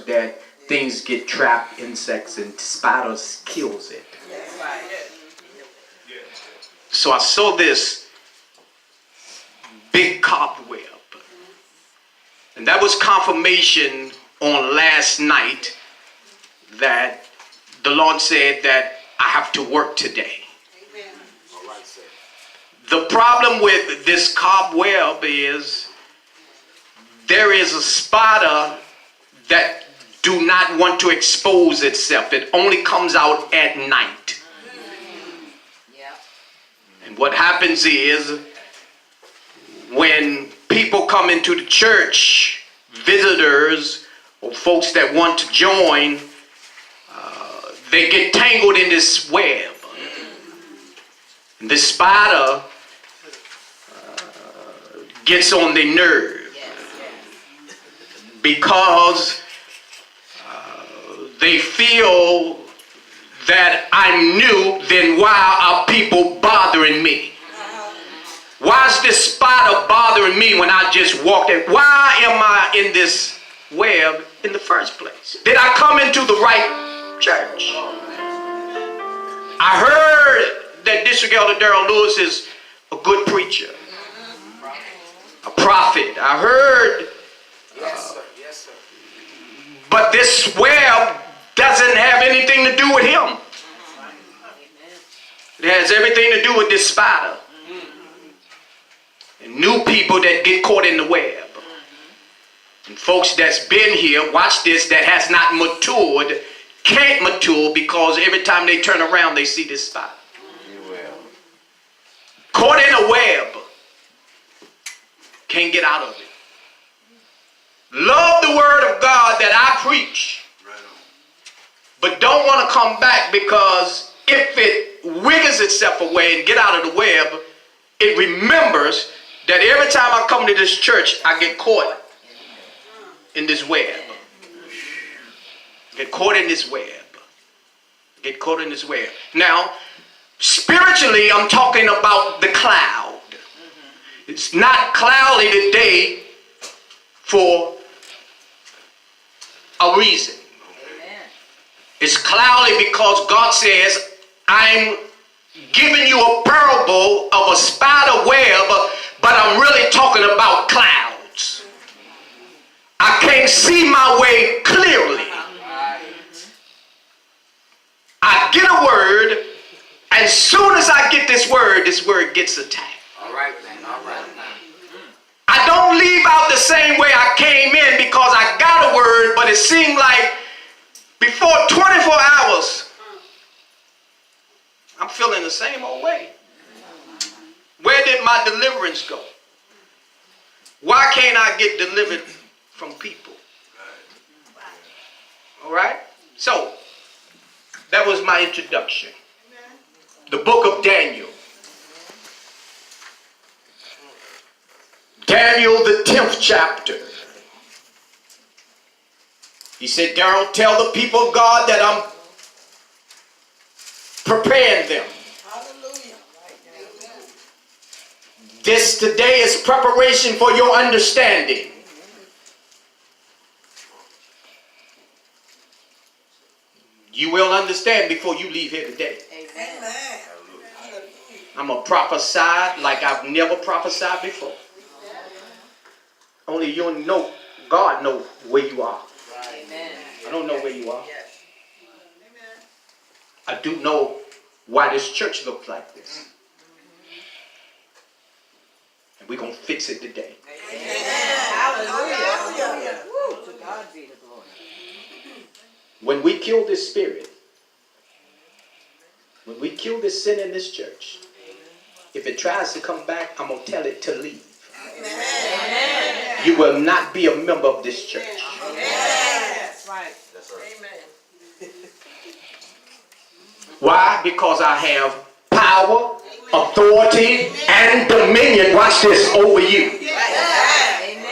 heard that things get trapped, insects and spiders kills it. So I saw this big cobweb. And that was confirmation on last night that the Lord said that I have to work today. The problem with this cobweb is there is a spider that do not want to expose itself. It only comes out at night. And what happens is when people come into the church, visitors or folks that want to join, they get tangled in this web. And this spider gets on their nerve because they feel that I'm new, then why are people bothering me? Why is this spider bothering me when I just walked in? Why am I in this web in the first place? Did I come into the right church? I heard that District Elder Darrell Lewis is a good preacher, a prophet. I heard, yes, sir. But this web doesn't have anything to do with him. It has everything to do with this spider. And new people that get caught in the web. And folks that's been here, watch this, that has not matured, can't mature because every time they turn around they see this spider. Caught in a web. Can't get out of it. Love the word of God that I preach. But don't want to come back because if it wiggles itself away and get out of the web, it remembers that every time I come to this church, I get caught in this web. Get caught in this web. Get caught in this web. Now, spiritually, I'm talking about the cloud. It's not cloudy today for a reason. It's cloudy because God says, I'm giving you a parable of a spider web, but I'm really talking about clouds. I can't see my way clearly. I get a word, and as soon as I get this word gets attacked. All right, man. All right. I don't leave out the same way I came in because I got a word, but it seemed like before 24 hours, I'm feeling the same old way. Where did my deliverance go? Why can't I get delivered from people? All right? So, that was my introduction. The book of Daniel. Daniel, the 10th chapter. He said, Darrell, tell the people of God that I'm preparing them. Hallelujah. This today is preparation for your understanding. You will understand before you leave here today. Amen. I'm going to prophesy like I've never prophesied before. Only you know, God knows where you are. Amen. I don't know where you are. I do know why this church looks like this. And we're going to fix it today. Amen. Hallelujah. Woo, to God be the glory. When we kill this spirit, when we kill this sin in this church, if it tries to come back, I'm going to tell it to leave. Amen. You will not be a member of this church. Amen. That's right. That's right. Amen. Why? Because I have power, authority, and dominion, watch this, over you. Amen.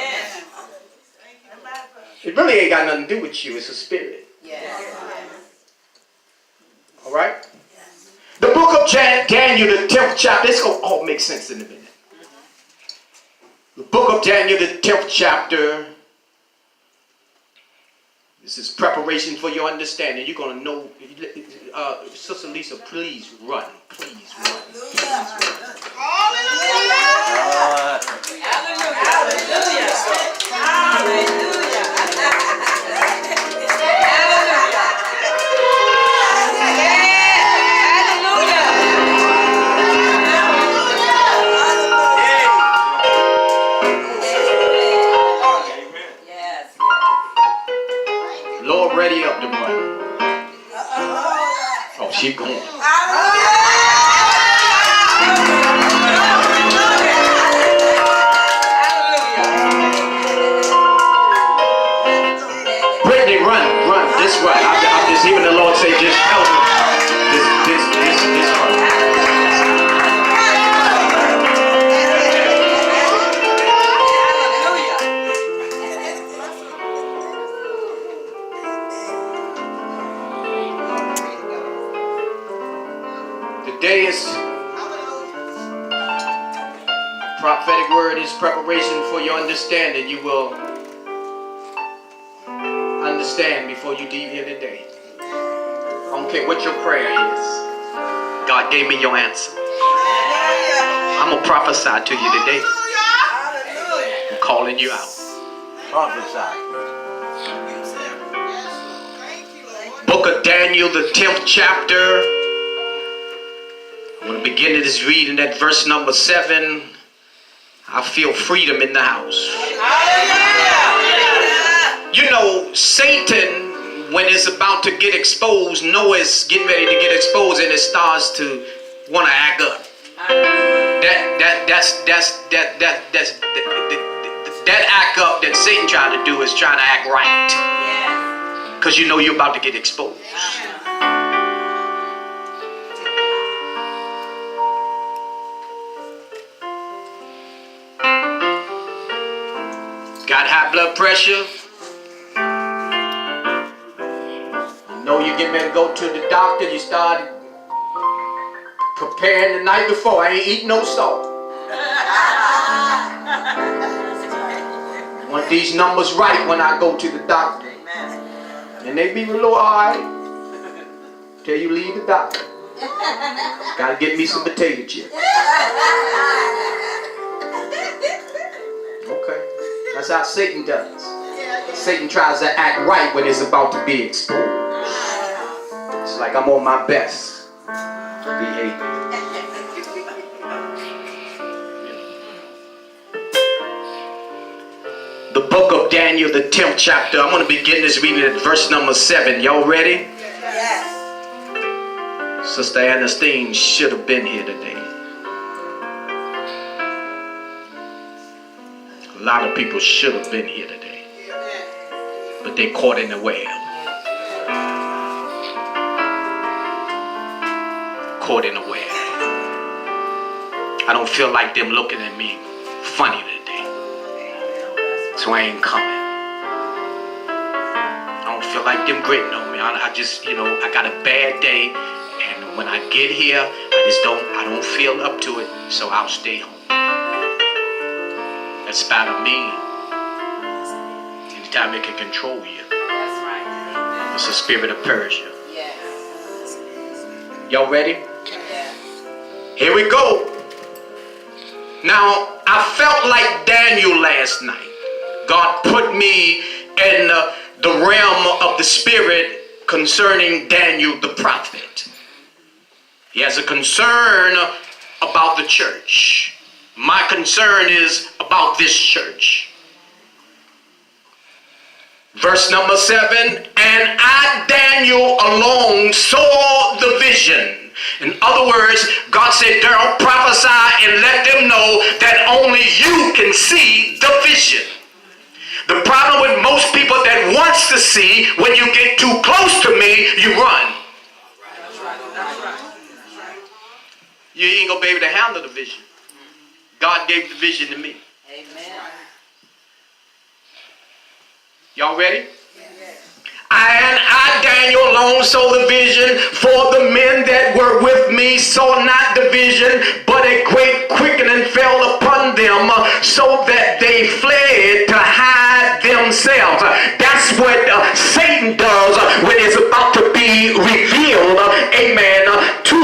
It really ain't got nothing to do with you. It's a spirit. All right? The book of Daniel, the 10th chapter. This will all make sense in a minute. The book of Daniel, the 10th chapter, This is preparation for your understanding. You're going to know. Sister Lisa, please run. Please run. Lord, ready up to run. Oh, she going. Brittany, run. Just run. I'm just hearing the Lord say, just help me. This run. Today is prophetic word is preparation for your understanding. You will understand before you leave here today. I don't care what your prayer is. God gave me your answer. I'm going to prophesy to you today. I'm calling you out. Prophesy. Book of Daniel, the 10th chapter. I'm going to begin this reading at verse number 7. I feel freedom in the house. You know, Satan, when it's about to get exposed, know it's getting ready to get exposed, and it starts to want to act up. That act up that Satan trying to do is trying to act right. Because you know you're about to get exposed. Got high blood pressure. You know you get ready to go to the doctor. You started preparing the night before. I ain't eating no salt. I want these numbers right when I go to the doctor. And they be a little alright till you leave the doctor. Gotta get me some potato chips. Okay. That's how Satan does. Satan tries to act right when it's about to be exposed. It's like I'm on my best behavior. The book of Daniel, the 10th chapter. I'm going to begin this reading at verse number 7. Y'all ready? Yes. Sister Ernestine should have been here today. A lot of people should have been here today, but they caught in the web. Caught in the web. I don't feel like them looking at me funny today, so I ain't coming. I don't feel like them gritting on me. I just, I got a bad day, and when I get here, I don't feel up to it, so I'll stay home. That's about me. Anytime it can control you. That's right. It's the spirit of Persia. Yes. Y'all ready? Yes. Here we go. Now, I felt like Daniel last night. God put me in the realm of the spirit concerning Daniel the prophet. He has a concern about the church. My concern is about this church. Verse number 7, and I, Daniel, alone saw the vision. In other words, God said, Daryl, prophesy and let them know that only you can see the vision. The problem with most people that wants to see, when you get too close to me, you run. You ain't gonna be able to handle the vision. God gave the vision to me. Amen. Y'all ready? And I, Daniel, alone saw the vision, for the men that were with me saw not the vision, but a great quickening fell upon them, so that they fled to hide themselves. That's what Satan does when it's about to be revealed, amen, to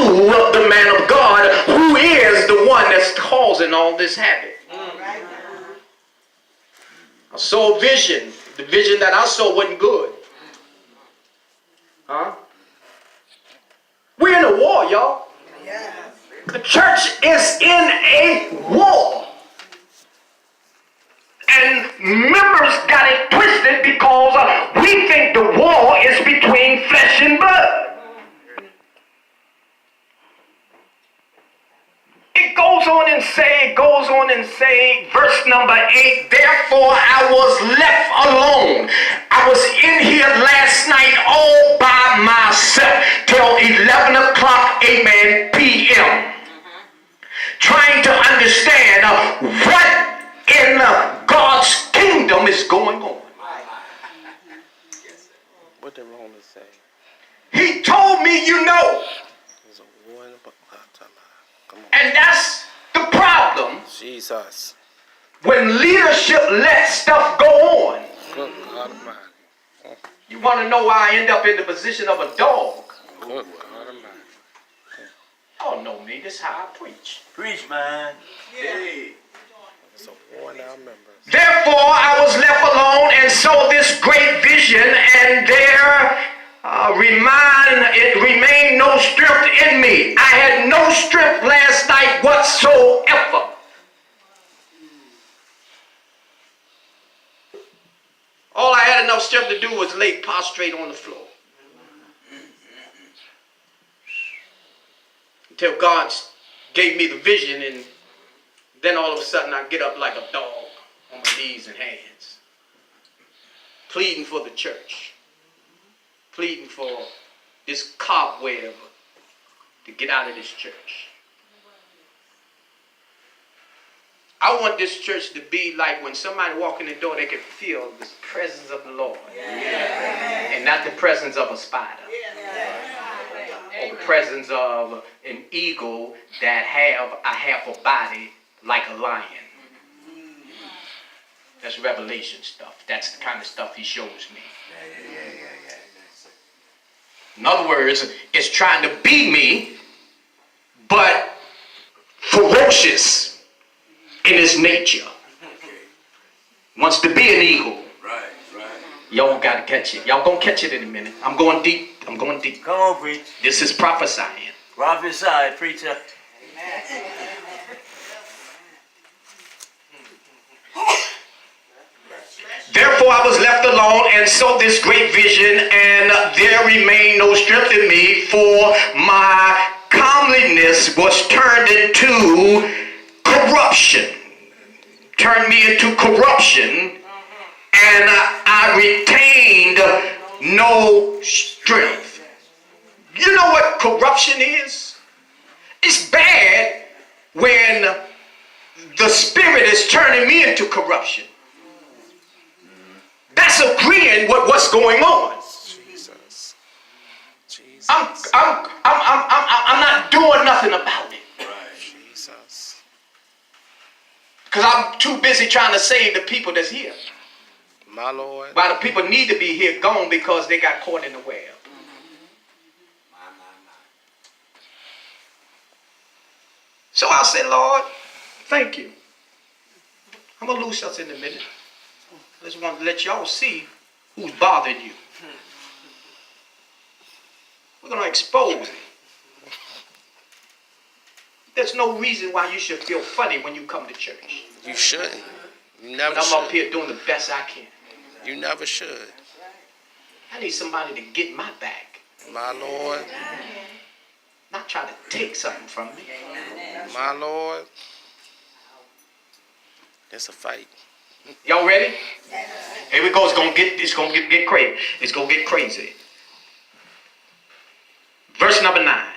the man of God, who is the one that's causing all this havoc. I saw a vision. The vision that I saw wasn't good. Huh? We're in a war, y'all. The church is in a war. And members got it twisted because we think the war is between flesh and blood. It goes on and say, verse number 8, therefore I was left alone. I was in here last night all by myself till 11 o'clock, amen, p.m. Trying to understand what in God's kingdom is going on. What did Romans say? He told me, you know. There's a war in the book. Come on. And that's the problem Jesus. when leadership lets stuff go on. Good God Almighty. You want to know why I end up in the position of a dog? Good God Almighty. Y'all know me. This is how I preach. Preach, man. Hey. There's a war in our members. Therefore, I was left alone and saw this great vision, and there remained no strength in me. I had no strength last night whatsoever. All I had enough strength to do was lay prostrate on the floor. Until God gave me the vision, and then all of a sudden I get up like a dog on my knees and hands, pleading for the church, pleading for this cobweb to get out of this church. I want this church to be like when somebody walk in the door, they can feel the presence of the Lord. And not the presence of a spider. Or the presence of an eagle that have a half a body like a lion. That's Revelation stuff. That's the kind of stuff he shows me. In other words, it's trying to be me, but ferocious in its nature. Wants to be an eagle. Right. Y'all got to catch it. Y'all gonna catch it in a minute. I'm going deep. Come on, preach. This is prophesying. Prophesy, preacher. Therefore I was left alone and saw this great vision, and there remained no strength in me, for my comeliness was turned into corruption. Turned me into corruption, and I retained no strength. You know what corruption is? It's bad when the spirit is turning me into corruption. That's agreeing with what's going on. Jesus. I'm not doing nothing about it. Jesus. Because I'm too busy trying to save the people that's here. My Lord. While the people need to be here gone because they got caught in the web. So I said, Lord, thank you. I'm going to lose us in a minute. I just want to let y'all see who's bothering you. We're going to expose it. There's no reason why you should feel funny when you come to church. You shouldn't. You never But I'm up should. here doing the best I can. You never should. I need somebody to get my back. My Lord. Not try to take something from me. My Lord. It's a fight. Y'all ready? Here we go. It's gonna get crazy. It's gonna get crazy. Verse number 9.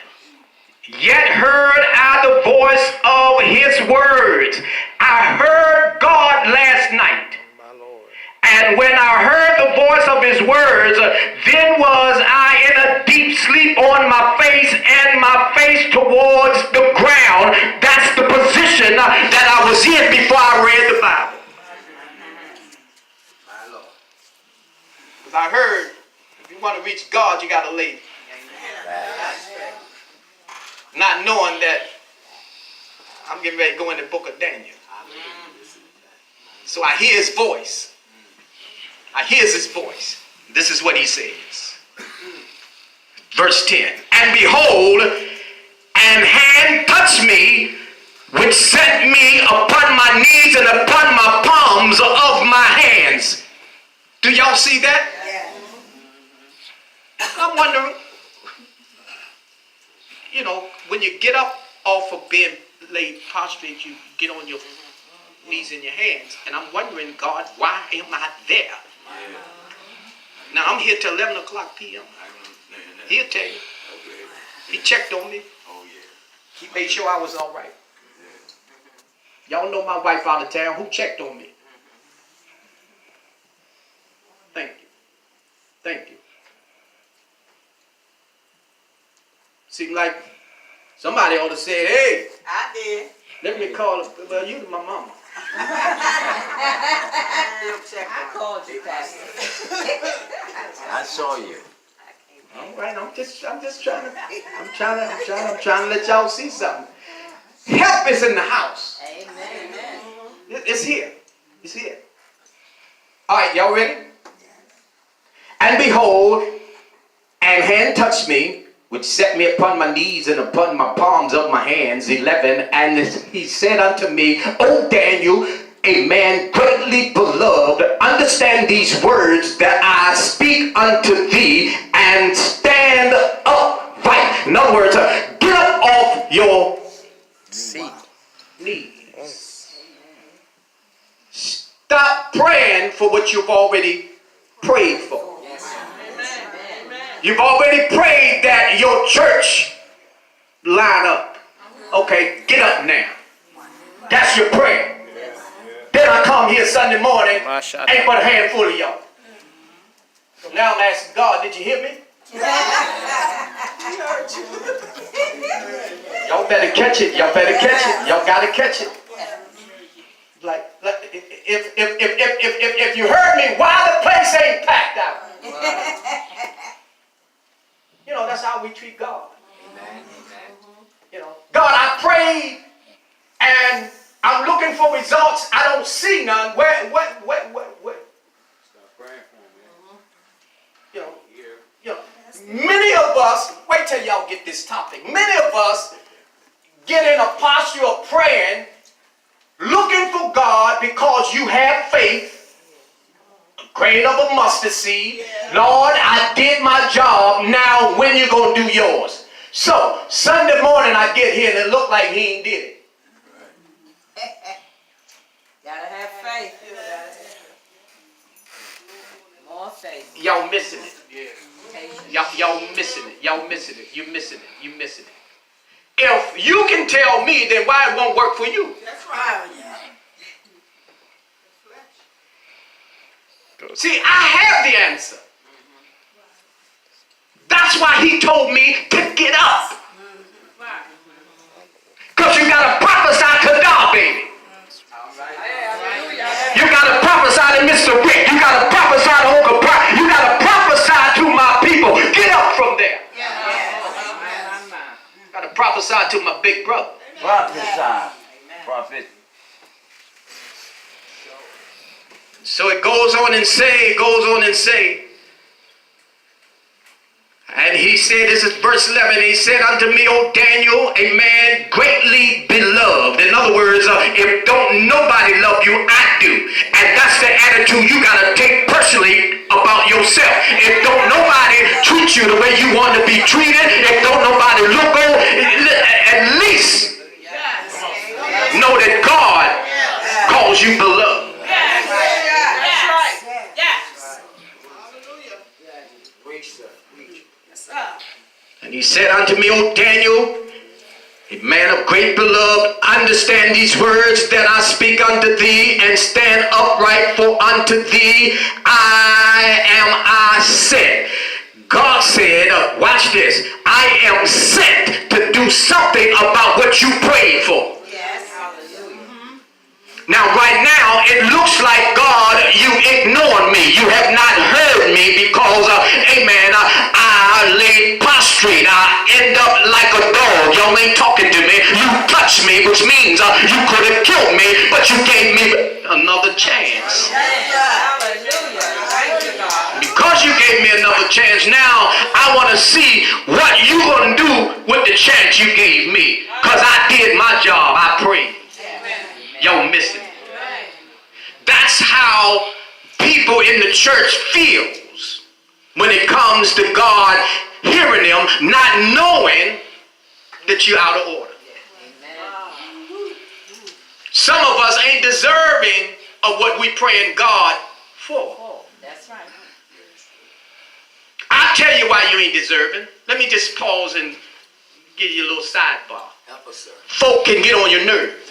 Yet heard I the voice of his words. I heard God last night. My Lord. And when I heard the voice of his words, then was I in a deep sleep on my face, and my face towards the ground. That's the position that I was in before I read the Bible. Because I heard if you want to reach God, you got to labor. Not knowing that I'm getting ready to go in the book of Daniel. So I hear his voice. I hear his voice. This is what he says. Verse 10. And behold, an hand touched me, which set me upon my knees and upon my palms of my hands. Do y'all see that? I'm wondering, you know, when you get up off of being laid prostrate, you get on your knees and your hands. And I'm wondering, God, why am I there? Now, I'm here till 11 o'clock p.m. He'll tell you. He checked on me. He made sure I was all right. Y'all know my wife out of town. Who checked on me? Thank you. Thank you. Seemed like somebody ought to say, hey. I did. Let me call, well, you my mama. I called you, Pastor. I saw you. All right, I'm just trying to let y'all see something. Help is in the house. Amen. It's here. It's here. All right, y'all ready? And behold, an hand touched me, which set me upon my knees and upon my palms of my hands. 11. And he said unto me, O Daniel, a man greatly beloved, understand these words that I speak unto thee, and stand upright. In other words, get up off your seat. knees. Stop praying for what you've already prayed for. You've already prayed that your church line up. Okay, get up now. That's your prayer. Then I come here Sunday morning, ain't but a handful of y'all. So now I'm asking God, did you hear me? Y'all better catch it. Y'all better catch it. Y'all gotta catch it. Like if you heard me, why the place ain't packed out? You know, that's how we treat God. You know, God, I prayed and I'm looking for results. I don't see none. Where? Stop praying for me. You know, many of us, wait till y'all get this topic. Many of us get in a posture of praying, looking for God because you have faith. Grain of a mustard seed. Lord, I did my job. Now, when you gonna do yours? So, Sunday morning I get here and it look like he ain't did it. Gotta have faith. More faith. Y'all missing it. Y'all missing it. Y'all missing it. You missing it. You missing it. If you can tell me, then why it won't work for you? That's right. See, I have the answer. That's why he told me to get up. Because you got to prophesy to God, baby. You got to prophesy to Mr. Rick. You got to prophesy to Uncle Brian. You got to prophesy to my people. Get up from there. You got to prophesy to my big brother. Prophesy. Prophet. So it goes on and say, and he said, this is verse 11, he said unto me, O Daniel, a man greatly beloved. In other words, if don't nobody love you, I do. And that's the attitude you got to take personally about yourself. If don't nobody treat you the way you want to be treated, if don't nobody look on, at least know that God calls you beloved. And he said unto me, O Daniel, a man of great beloved, understand these words that I speak unto thee, and stand upright, for unto thee I sent. God said, watch this, I am sent to do something about what you prayed for. Yes. Hallelujah. Now, right now, it looks like, God, you ignored me. You have not heard me because, amen, I lay prostrate. I end up like a dog. Y'all ain't talking to me. You touched me, which means you could have killed me, but you gave me another chance. Hallelujah. Thank you, God. Because you gave me another chance, now I want to see what you going to do with the chance you gave me. Because I did my job. I prayed. Y'all missed it. That's how people in the church feels when it comes to God hearing them, not knowing that you're out of order. Some of us ain't deserving of what we praying God for. That's right. I'll tell you why you ain't deserving. Let me just pause and give you a little sidebar. Folk can get on your nerves.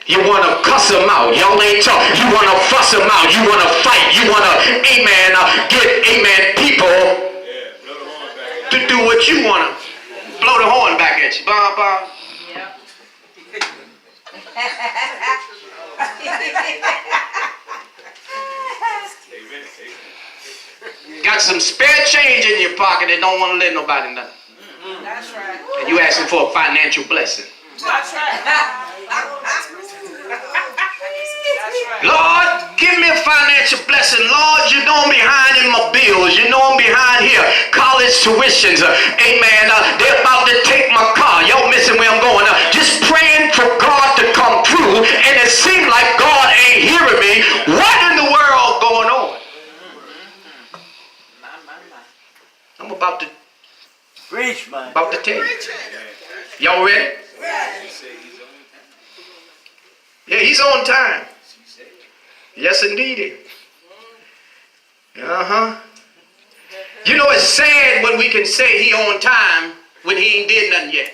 You want to cuss them out. Y'all ain't talk. You want to fuss them out. You want to fight. You want to, amen, get, amen, people to do what you want to. Blow the horn back at you. Bah, bah. Yep. Got some spare change in your pocket and don't want to let nobody know. That's right. And you asking for a financial blessing. That's right. Lord, give me a financial blessing. Lord, you know I'm behind in my bills. You know I'm behind here. College tuitions. Amen. They're about to take my car. Y'all missing where I'm going. Just praying for God to come through. And it seems like God ain't hearing me. What in the world going on? I'm about to Preach, man. tell you. Y'all ready? Yeah, he's on time. Yes, indeed. You know, it's sad when we can say he on time when he ain't did nothing yet.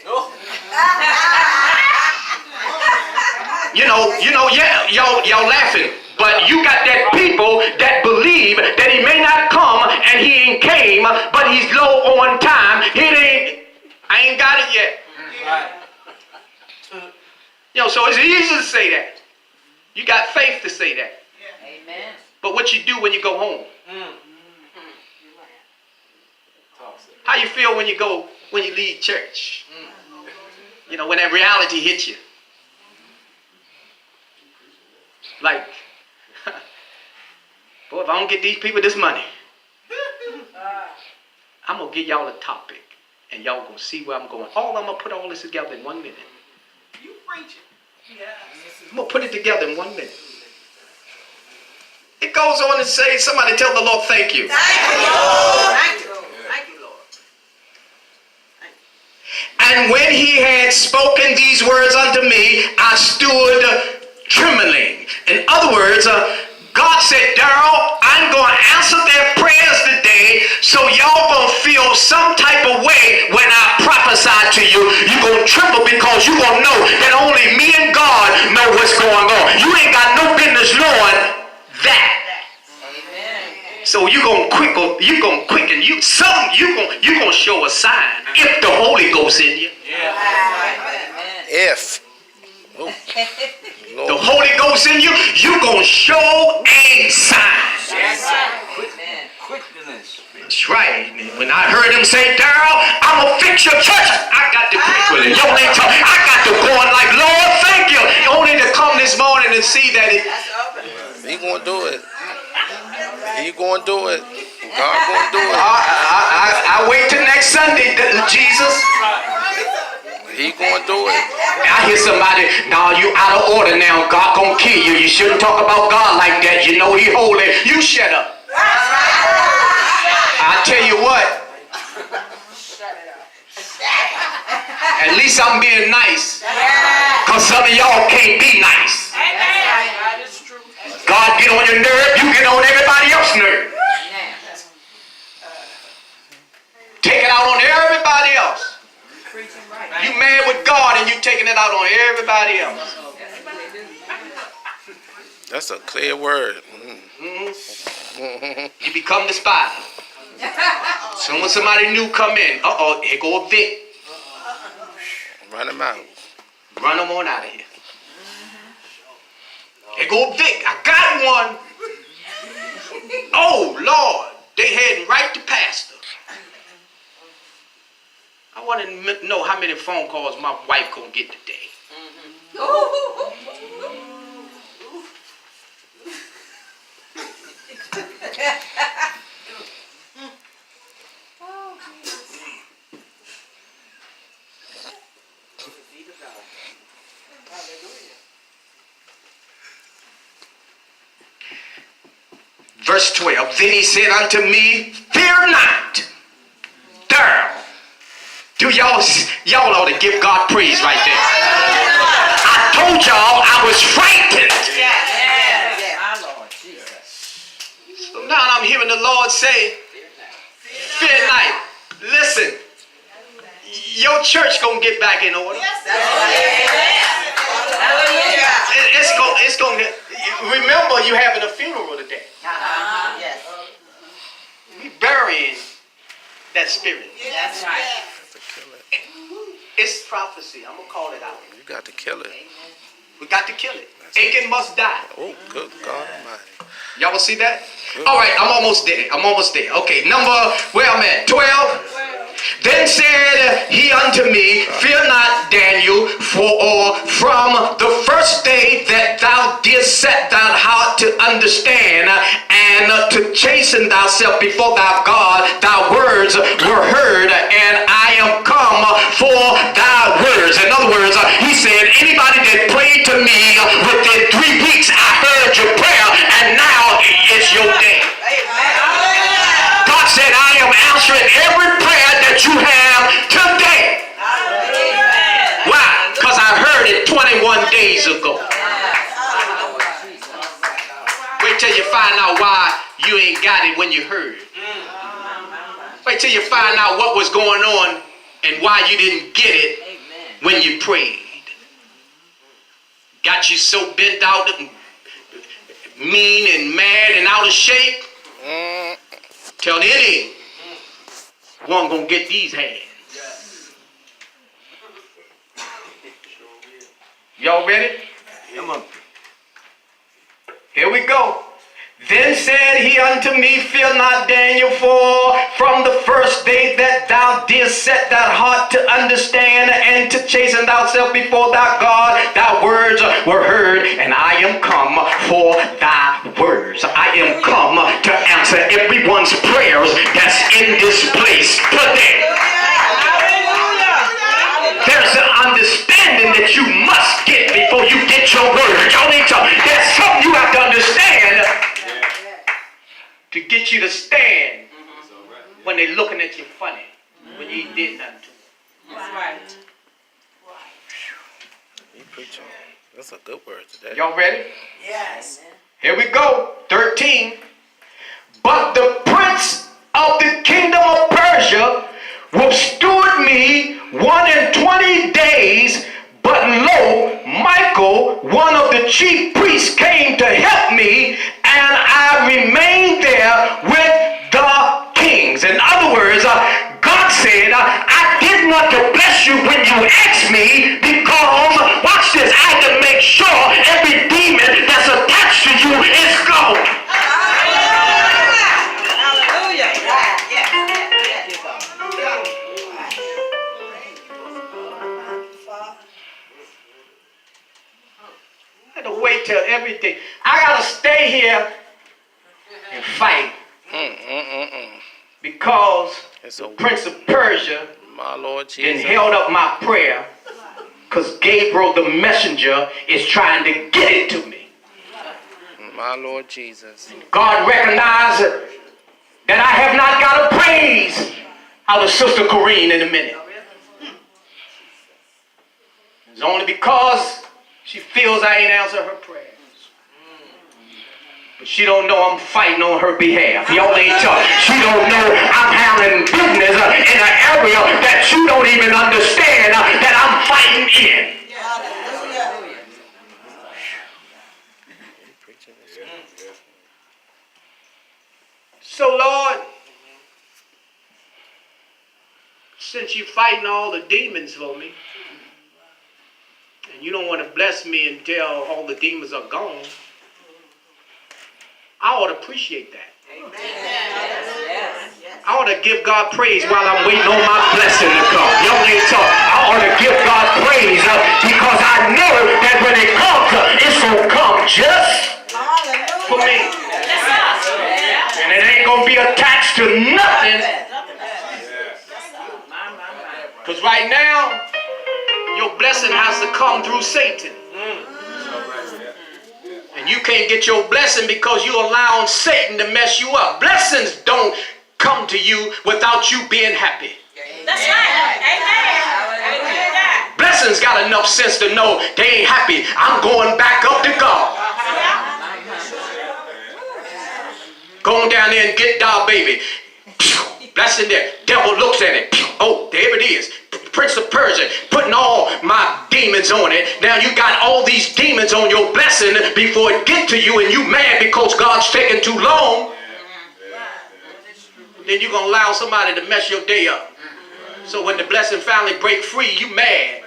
Yeah, y'all laughing. But you got that people that believe that he may not come and he ain't came, but he's low on time. I ain't got it yet. So it's easy to say that. You got faith to say that. Amen. But what you do when you go home? How you feel when you leave church? When that reality hits you. Like, boy, if I don't get these people this money, I'm going to give y'all a topic. And y'all going to see where I'm going. I'm going to put all this together in 1 minute. You preach it. I'm going to put it together in 1 minute. It goes on to say, somebody tell the Lord, thank you. Thank you, Lord. Thank you, Lord. Thank you, Lord. And when he had spoken these words unto me, I stood trembling. In other words, God said, Darrell, I'm going to answer their prayers today, so y'all going to feel some type of way when I prophesy to you. You're going to tremble because you're going to know that only me and God know what's going on. You ain't got no business knowing that. Amen. So you're going to quicken, you're going to show a sign if the Holy Ghost in you. Amen. If. The Holy Ghost in you, you're going to show a sign. That's right. Amen. Quickness. That's right. When I heard him say, Darrell, I'm going to fix your church, I got to quick with it. I got to go on like, Lord, thank you. Only to come this morning and see that it. He going to do it. He going to do it. God going to do it. I wait till next Sunday, Jesus. He going to do it. I hear somebody, now you out of order now. God gonna kill you. You shouldn't talk about God like that. You know he holy. You shut up. I tell you what. At least I'm being nice. Because some of y'all can't be nice. God get on your nerve, you get on everybody else's nerve. Take it out on everybody else. You mad with God and you taking it out on everybody else. That's a clear word. You become the spy. So when somebody new come in, here go a Vic. Run him out. Run them on out of here. There go Vic. I got one. Oh, Lord. They heading right to pastor. I want to know how many phone calls my wife gonna get today. Verse 12, then he said unto me, fear not. Darn. Do y'all ought to give God praise right there. I told y'all I was frightened. My Lord Jesus. So now I'm hearing the Lord say, fear not. Listen, your church gonna get back in order. It's gonna get, remember you having a funeral today. Yes. We burying that spirit. That's right. To kill it. It's prophecy. I'm gonna call it out. You got to kill it. We got to kill it. Achan must die. Oh, good God Almighty. Y'all will see that? All right, I'm almost there. Okay, where I'm at? 12. Then said he unto me, fear not, Daniel, for from the first day that thou didst set thine heart to understand and to chasten thyself before thy God, thy words were heard, and I am come for thy words. In other words, he said, anybody that prayed to me within 3 weeks, I heard your prayer, and now it's your day. God said, I am answering every prayer that you have today. Why? Because I heard it 21 days ago. Wait till you find out why you ain't got it when you heard. Wait till you find out what was going on and why you didn't get it when you prayed. Got you so bent out and mean and mad and out of shape. Tell any one gonna get these hands. Y'all ready? Come on. Here we go. Then said he unto me, fear not, Daniel, for from the first day that thou didst set thy heart to understand and to chasten thyself before thy God, thy words were heard, and I am come for thy words. I am come to answer everyone's prayers that's in this place today. There's an understanding that you must get before you get your word. Y'all need to, there's something you have to understand to get you to stand when they're looking at you funny when you ain't did nothing to them. That's right. You preaching. That's a good word today. Y'all ready? Yes. Here we go. 13. But the prince of the kingdom of Persia withstood me 21 days. But lo, Michael, one of the chief priests, came to help me, and I remained there with the kings. In other words, God said, I did not to bless you when you asked me, because, watch this, I had to make sure every demon that's attached to you is gone. Hallelujah. I had to wait till everything. I gotta stay here and fight because It's the a Prince of Persia my Lord then Jesus. held up my prayer because Gabriel the messenger is trying to get it to me. My Lord Jesus. God recognized that I have not got a praise out of Sister Corrine in a minute. It's only because she feels I ain't answered her prayers. But she don't know I'm fighting on her behalf. Y'all ain't talking. She don't know I'm handling business in an area that you don't even understand that I'm fighting in. So Lord, since you're fighting all the demons for me, and you don't want to bless me until all the demons are gone, I ought to appreciate that. Yes. I ought to give God praise while I'm waiting on my blessing to come. Y'all ain't talk. I ought to give God praise because I know that when it comes, it's going to come just for me. And it ain't going to be attached to nothing. Because right now, your blessing has to come through Satan. And you can't get your blessing because you're allowing Satan to mess you up. Blessings don't come to you without you being happy. That's right. Amen. Blessings got enough sense to know they ain't happy. I'm going back up to God. Going down there and get our baby. Blessing there. Devil looks at it. Oh, there it is. Prince of Persia, putting all my demons on it. Now you got all these demons on your blessing before it get to you, and you mad because God's taking too long. Then you're going to allow somebody to mess your day up. So when the blessing finally break free, you mad.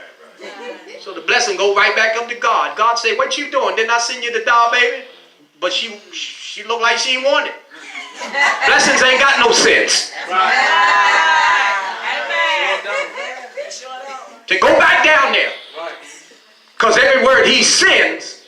So the blessing go right back up to God. God say, what you doing? Didn't I send you the doll baby? But she looked like she didn't want it. Blessings ain't got no sense. To go back down there. Because every word he sends,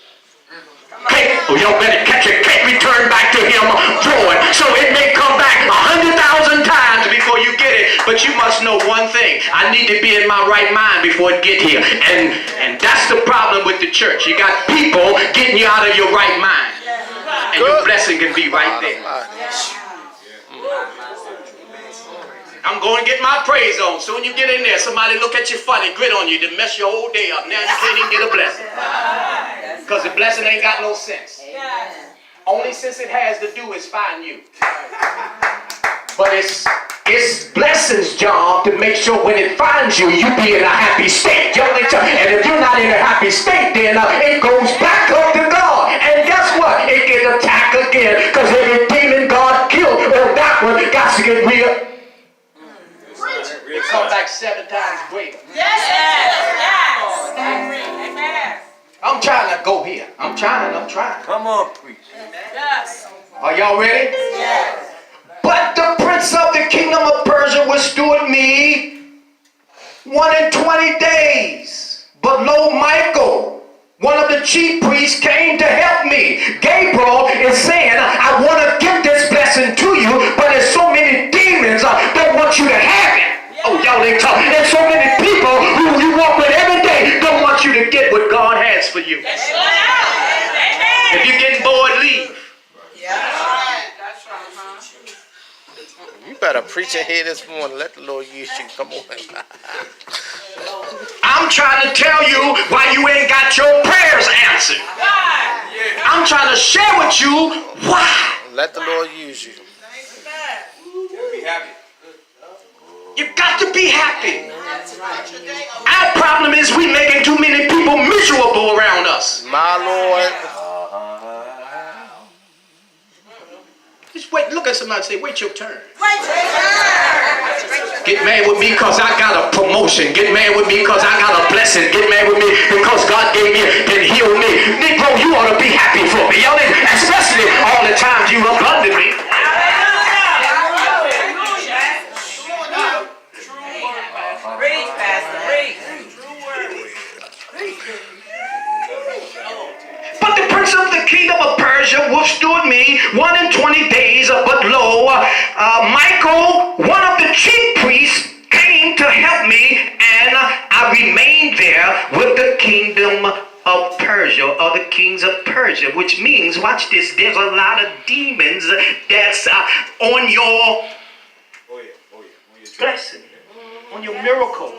y'all better catch it, can't return back to him void. So it may come back 100,000 times before you get it. But you must know one thing. I need to be in my right mind before it get here. And that's the problem with the church. You got people getting you out of your right mind. And your blessing can be right there. I'm going to get my praise on. Soon you get in there, somebody look at you funny, grit on you, to mess your whole day up. Now you can't even get a blessing. Because the blessing ain't got no sense. Only sense it has to do is find you. But it's blessing's job to make sure when it finds you, you be in a happy state. And if you're not in a happy state, then it goes back up to God. And guess what? It gets attacked again. Because every demon God killed, that one got to get real. It come back 7 times greater. Yes. Amen. I'm trying to go here. I'm trying. Come on, preach. Yes. Are y'all ready? Yes. But the prince of the kingdom of Persia withstood me 120 days. But lo, Michael, one of the chief priests, came to help me. Gabriel is saying, I want to give this blessing to you, but there's so many demons don't want you to have it. Oh, y'all ain't talking. There's so many people who you walk with every day don't want you to get what God has for you. That's right. If you're getting bored, leave. You better preach in here this morning. Let the Lord use you. Come on. I'm trying to tell you why you ain't got your prayers answered. I'm trying to share with you why. Let the Lord use you. Be happy. You got to be happy. Our problem is we making too many people miserable around us. My Lord. Just wait, look at somebody and say, wait your turn. Get mad with me because I got a promotion. Get mad with me because I got a blessing. Get mad with me because God gave me and healed me. Negro, you ought to be happy for me. Y'all, especially all the times you up under me. Preach, Pastor, preach. But the prince of the kingdom of Persia withstood me 120 days. But lo, Michael, one of the chief priests, came to help me, and I remained there with the kingdom of Persia, or the kings of Persia, which means, watch this, there's a lot of demons that's on your blessing, on your miracle.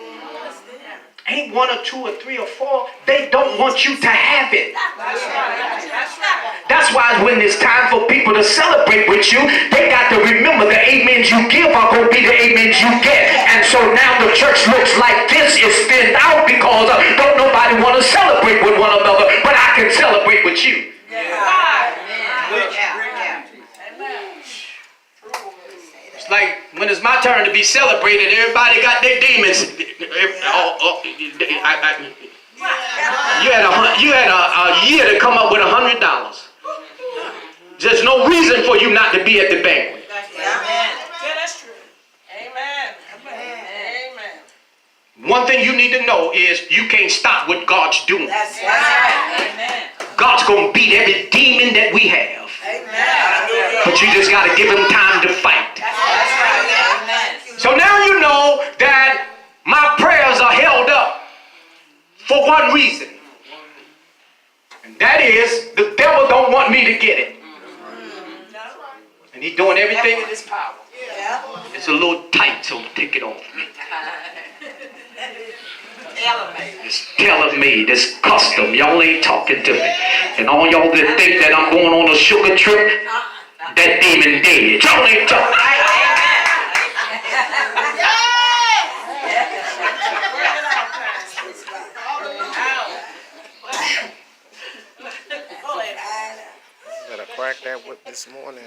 Ain't 1 or 2 or 3 or 4. They don't want you to have it. That's why when it's time for people to celebrate with you, they got to remember the amens you give are going to be the amens you get. And so now the church looks like this is thinned out because don't nobody want to celebrate with one another, but I can celebrate with you. It's like when it's my turn to be celebrated, everybody got their demons. You had a year to come up with $100. There's no reason for you not to be at the banquet. Amen. Yeah, that's true. Amen. Amen. One thing you need to know is you can't stop what God's doing. That's right. Amen. God's going to beat every demon that we have. Amen. But you just got to give him time to fight. That's right. Amen. So now you know that my prayers are held up for one reason. And that is the devil don't want me to get it. And he's doing everything in his power. Yeah. It's a little tight, so take it off me. It's tailor-made, it's custom. Y'all ain't talking to me. And all y'all that think that I'm going on a sugar trip, that demon dead. Y'all ain't talking. Better crack that whip this morning.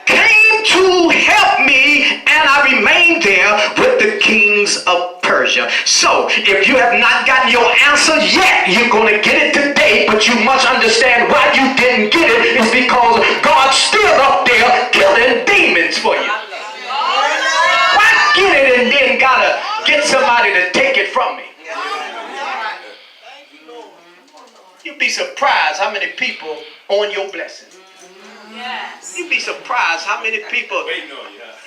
Came to help me, and I remained there with the kings of Persia. So, if you have not gotten your answer yet, you're going to get it today, but you must understand why you didn't get it is because God's still up there killing demons for you. Why get it and then gotta get somebody to take it from me? You'd be surprised how many people on your blessing. Yes. You'd be surprised how many people,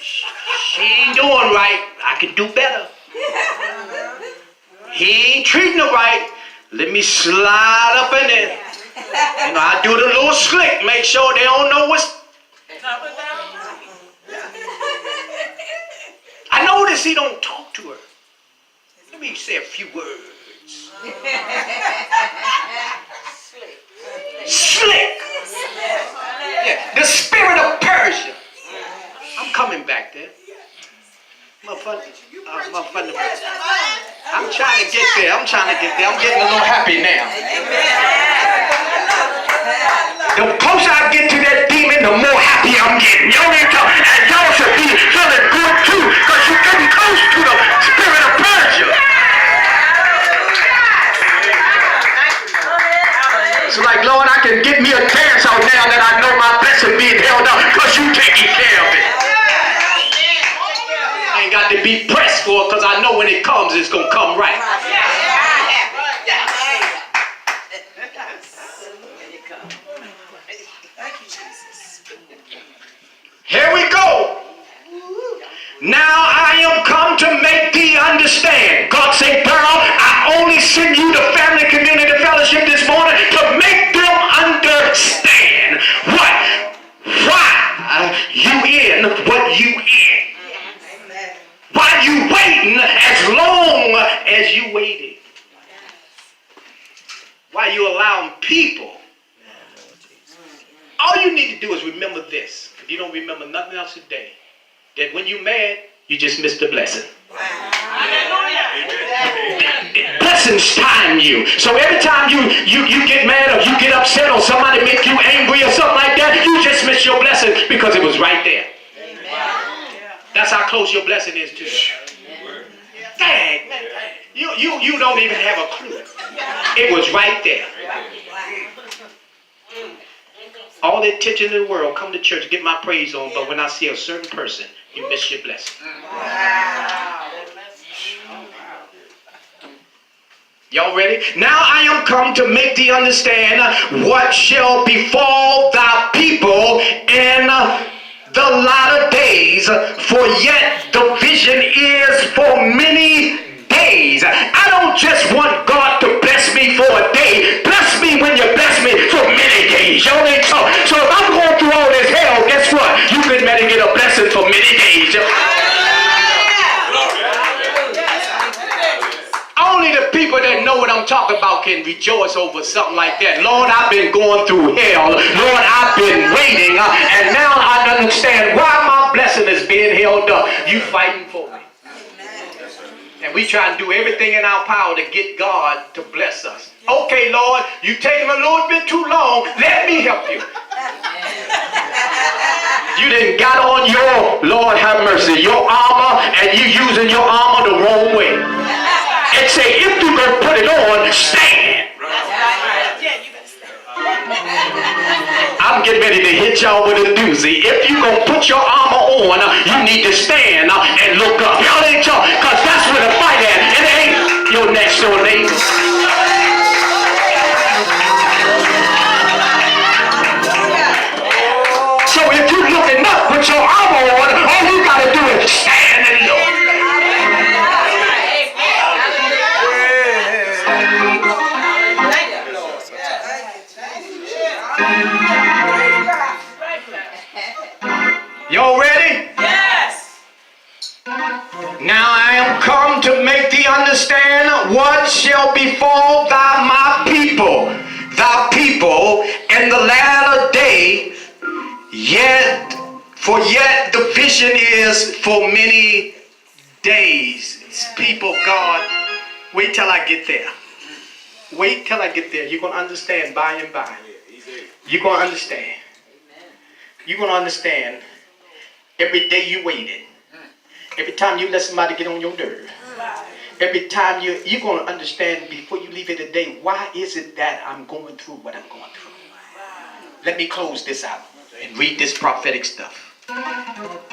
she ain't doing right, I can do better. He ain't treating her right, let me slide up in there. You know, I do the little slick, make sure they don't know what's... I notice he don't talk to her. Let me say a few words. Slick. Yeah, the spirit of Persia. I'm coming back there. Motherfucker. I'm trying to get there. I'm getting a little happy now. The closer I get to that demon, the more happy I'm getting. Y'all ain't talking. And y'all should be feeling good too, because you're getting close to the spirit of Persia. It's like, Lord, I can get me a dance out now that I know my blessing being held up because you taking care of it. I ain't got to be pressed for it because I know when it comes, it's going to come right. Here we go. Now I am come to make thee understand. God said, Pearl, I only send you the family community fellowship this morning to make them understand why you in what you in. Why you waiting as long as you waited. Why you allowing people. All you need to do is remember this. If you don't remember nothing else today, that when you mad, you just missed the blessing. Blessings time you. So every time you get mad or you get upset or somebody make you angry or something like that, you just miss your blessing because it was right there. That's how close your blessing is to you. Dang, man, you don't even have a clue. It was right there. All the attention in the world, come to church, get my praise on, but when I see a certain person, you miss your blessing. Y'all ready? Now I am come to make thee understand what shall befall thy people in the latter days, for yet the vision is for many days. I don't just want God to bless me for a day. Bless me when you bless me for many days. Y'all ain't talk. So if I'm going through all this hell, guess what? You can better get a blessing for many days. Only the people that know what I'm talking about can rejoice over something like that. Lord, I've been going through hell. Lord, I've been waiting. And now I understand why my blessing is being held up. You fighting for me. And we try and do everything in our power to get God to bless us. Okay, Lord, you taking a little bit too long. Let me help you. You done got on your, Lord have mercy, your armor, and you using your armor the wrong way. And say, if you gonna put it on, stand. I'm getting ready to hit y'all with a doozy. If you gonna put your armor on, you need to stand and look up. Y'all ain't y'all, cause that's where the fight at. It ain't your next door neighbor. So if you looking up with your armor on, all you gotta do is stand and look. Y'all ready? Yes. Now I am come to make thee understand what shall befall my people in the latter day. Yet the vision is for many days. People of God, wait till I get there. Wait till I get there. You're going to understand by and by. You're going to understand. You're going to understand every day you waited. Every time you let somebody get on your nerve. Every time you're going to understand before you leave here today, why is it that I'm going through what I'm going through? Let me close this out and read this prophetic stuff.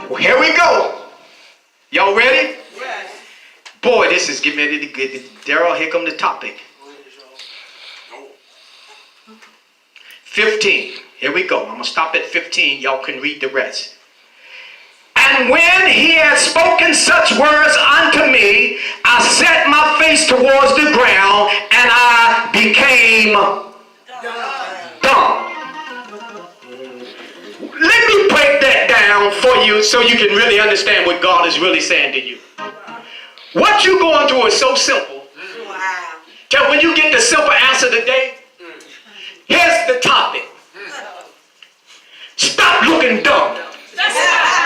Well, here we go. Y'all ready? Yes. Boy, this is getting ready to get. Daryl, here come the topic. 15. Here we go. I'm going to stop at 15. Y'all can read the rest. And when he had spoken such words unto me, I set my face towards the ground, and I became dumb. Let me break that down for you so you can really understand what God is really saying to you. What you're going through is so simple. Till when you get the simple answer today, here's the topic. Stop looking dumb. That's right.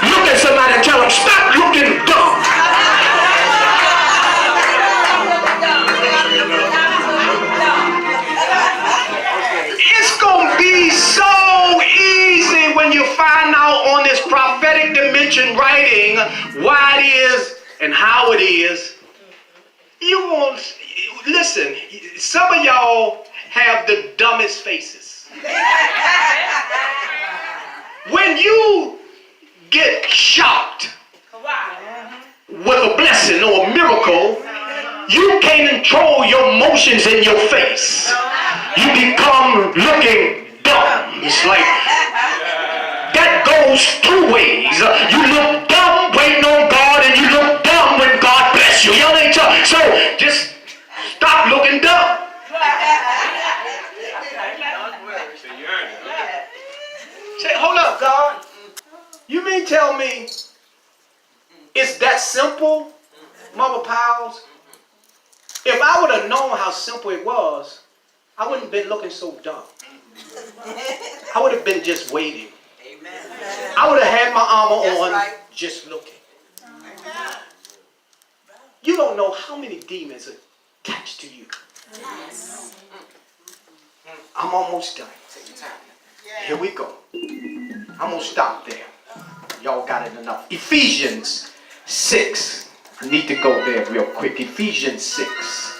Look at somebody and tell them, stop looking dumb. It's going to be so easy when you find out on this prophetic dimension writing why it is and how it is. You won't, listen, some of y'all have the dumbest faces. When you get shocked with a blessing or a miracle, you can't control your emotions in your face. You become looking dumb. It's like that goes two ways. You look dumb waiting on God, and you look dumb when God bless you. Y'all ain't talking. So just stop looking dumb. Say, hold up, God. You mean tell me it's that simple, Mama Pals? If I would have known how simple it was, I wouldn't have been looking so dumb. I would have been just waiting. I would have had my armor on, just looking. You don't know how many demons are attached to you. I'm almost done. Here we go. I'm going to stop there. Y'all got it enough. Ephesians 6. I need to go there real quick. Ephesians 6.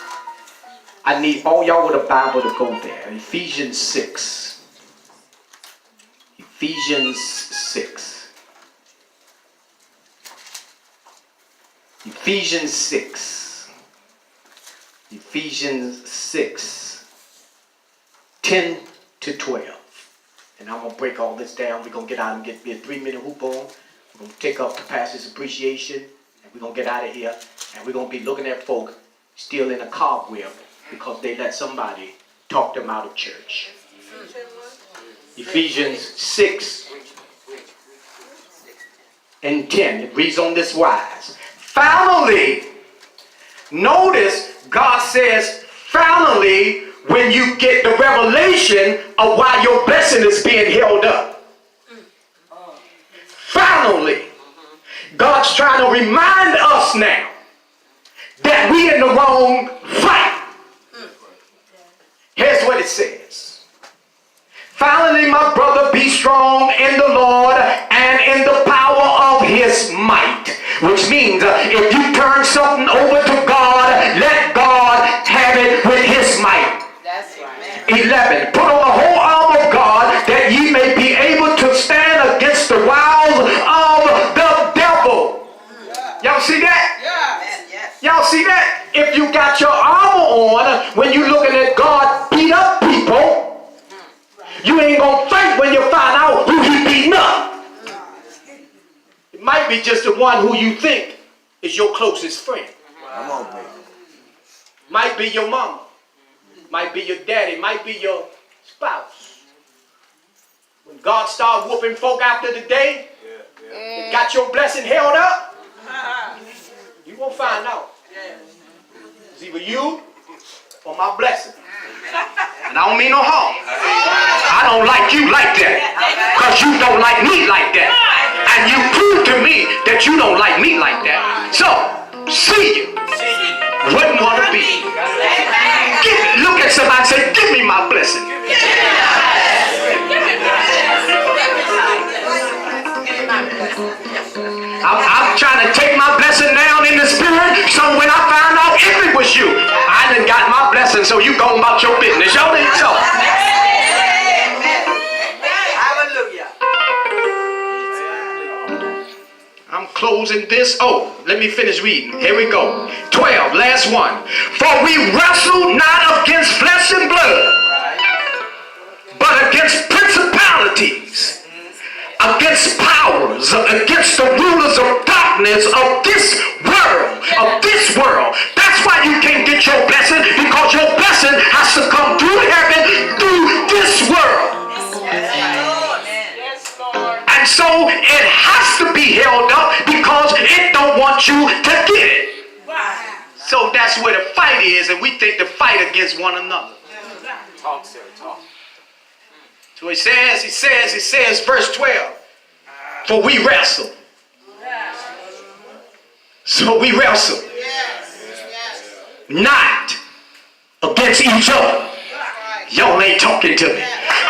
I need all y'all with a Bible to go there. Ephesians 6. Ephesians 6. Ephesians 6. Ephesians 6. 10 to 12. And I'm going to break all this down. We're going to get out and get me a 3-minute hoop on. We're going to take up the pastor's appreciation. And we're going to get out of here. And we're going to be looking at folk still in a cobweb because they let somebody talk them out of church. Ephesians 6 and 10. It reads on this wise. Finally, notice God says, finally, when you get the revelation of why your blessing is being held up. Finally, God's trying to remind us now that we in the wrong fight. Here's what it says. Finally, my brother, be strong in the Lord and in the power of his might. Which means if you turn something over to God, let God have it with his might. 11. Put on the whole armor of got your armor on when you looking at God beat up people. You ain't gonna fight when you find out who he beating up. It might be just the one who you think is your closest friend. Come on, baby. Might be your mama. Might be your daddy. Might be your spouse. When God start whooping folk after the day, and got your blessing held up, you gonna find out. It's either you or my blessing. And I don't mean no harm. I don't like you like that. Because you don't like me like that. And you prove to me that you don't like me like that. So, see you. Wouldn't want to be. Look at somebody and say, give me my blessing. I'm trying to take my blessing down in the spirit, so when I find out if it was you, I done got my blessing, so you go about your business. Y'all think so? Hallelujah. I'm closing this. Oh, let me finish reading. Here we go. 12, last one. For we wrestle not against flesh and blood, but against principalities, against powers, against the rulers of darkness of this world. That's why you can't get your blessing, because your blessing has to come through heaven, through this world. And so it has to be held up because it don't want you to get it. So that's where the fight is, and we think the fight against one another. Talk, sir, talk. So he says, verse 12, for we wrestle. So we wrestle. Not against each other. Y'all ain't talking to me.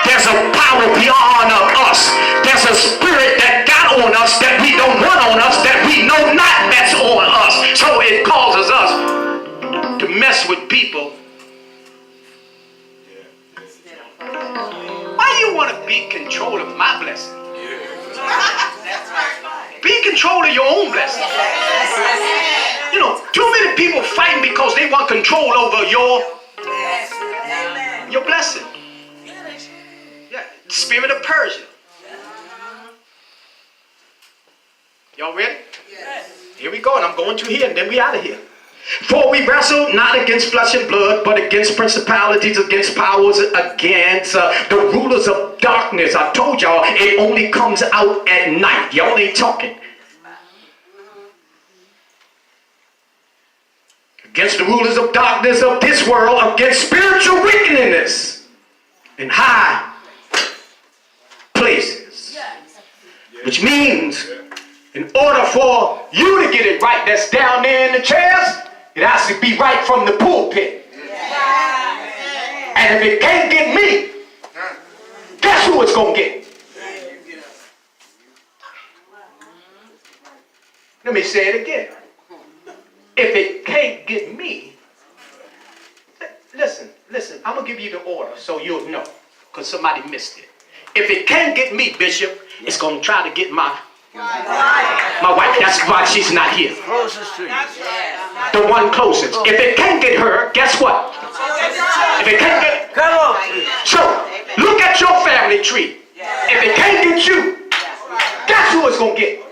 There's a power beyond of us. There's a spirit that got on us that we don't want on us, that we know not that's on us. So it causes us to mess with people. Why you want to be in control of my blessing? Be in control of your own blessing. You know, too many people fighting because they want control over your blessing. Yeah, the spirit of Persia. Y'all ready? Here we go, and I'm going to here, and then we out of here. For we wrestle not against flesh and blood, but against principalities, against powers, against the rulers of darkness. I told y'all it only comes out at night. Y'all ain't talking. Against the rulers of darkness of this world, against spiritual wickedness in high places. Which means in order for you to get it right that's down there in the chairs, it has to be right from the pulpit. And if it can't get me, guess who it's going to get? Let me say it again. If it can't get me, listen, I'm going to give you the order so you'll know, because somebody missed it. If it can't get me, Bishop, it's going to try to get my wife. That's why she's not here. Closest to you. The one closest. If it can't get her, guess what? If it can't get... Come on. So, look at your family tree. If it can't get you, guess who it's going to get?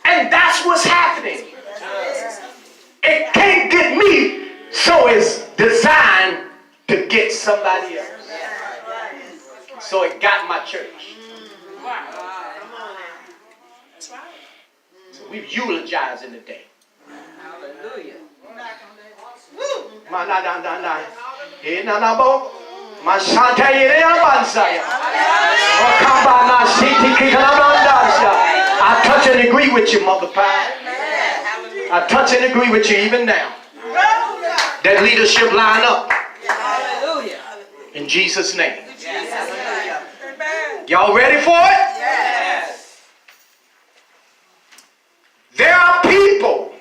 And that's what's happening. It can't get me, so it's designed to get somebody else. So it got my church. So we've eulogizing today. Hallelujah. I touch and agree with you, Mother Pie. I touch and agree with you even now. That leadership line up. Hallelujah. In Jesus' name. Y'all ready for it? Yes. There are people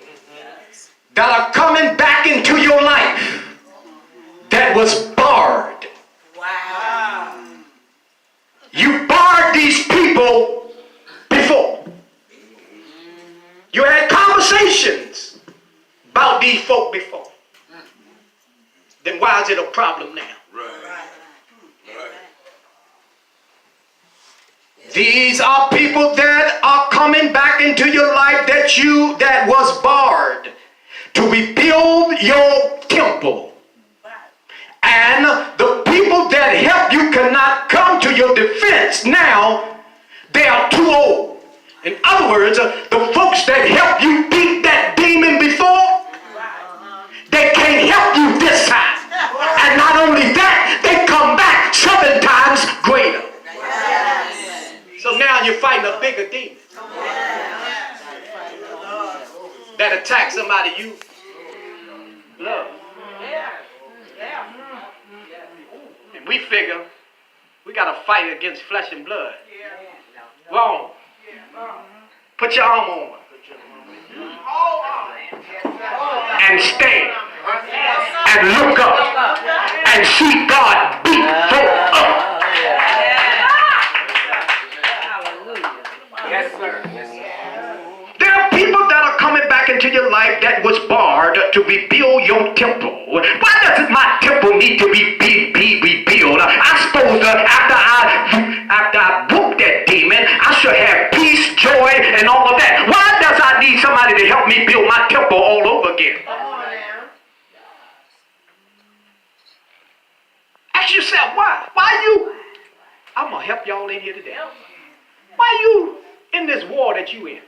that are coming back into your life that was barred. Wow. You barred these people before. You had folk before, then why is it a problem now? These are people that are coming back into your life that was barred to rebuild your temple. And the people that helped you cannot come to your defense now. They are too old. In other words, the folks that helped you beat that demon before, they can't help you this time. And not only that, they come back 7 times greater. So now you're fighting a bigger demon that attacks somebody you love. And we figure we got to fight against flesh and blood. Wrong. Put your arm on and stand and look up and see God beat folk up. Yes, sir. There are people that are coming back into your life that was barred to rebuild your temple. Why doesn't my temple need to be rebuilt? I suppose after I broke that demon, I should have peace, joy, and all of that. Why does I need somebody to help me build my temple all over again? Ask yourself, why? Why you? I'm going to help y'all in here today. Why you in this war that you in?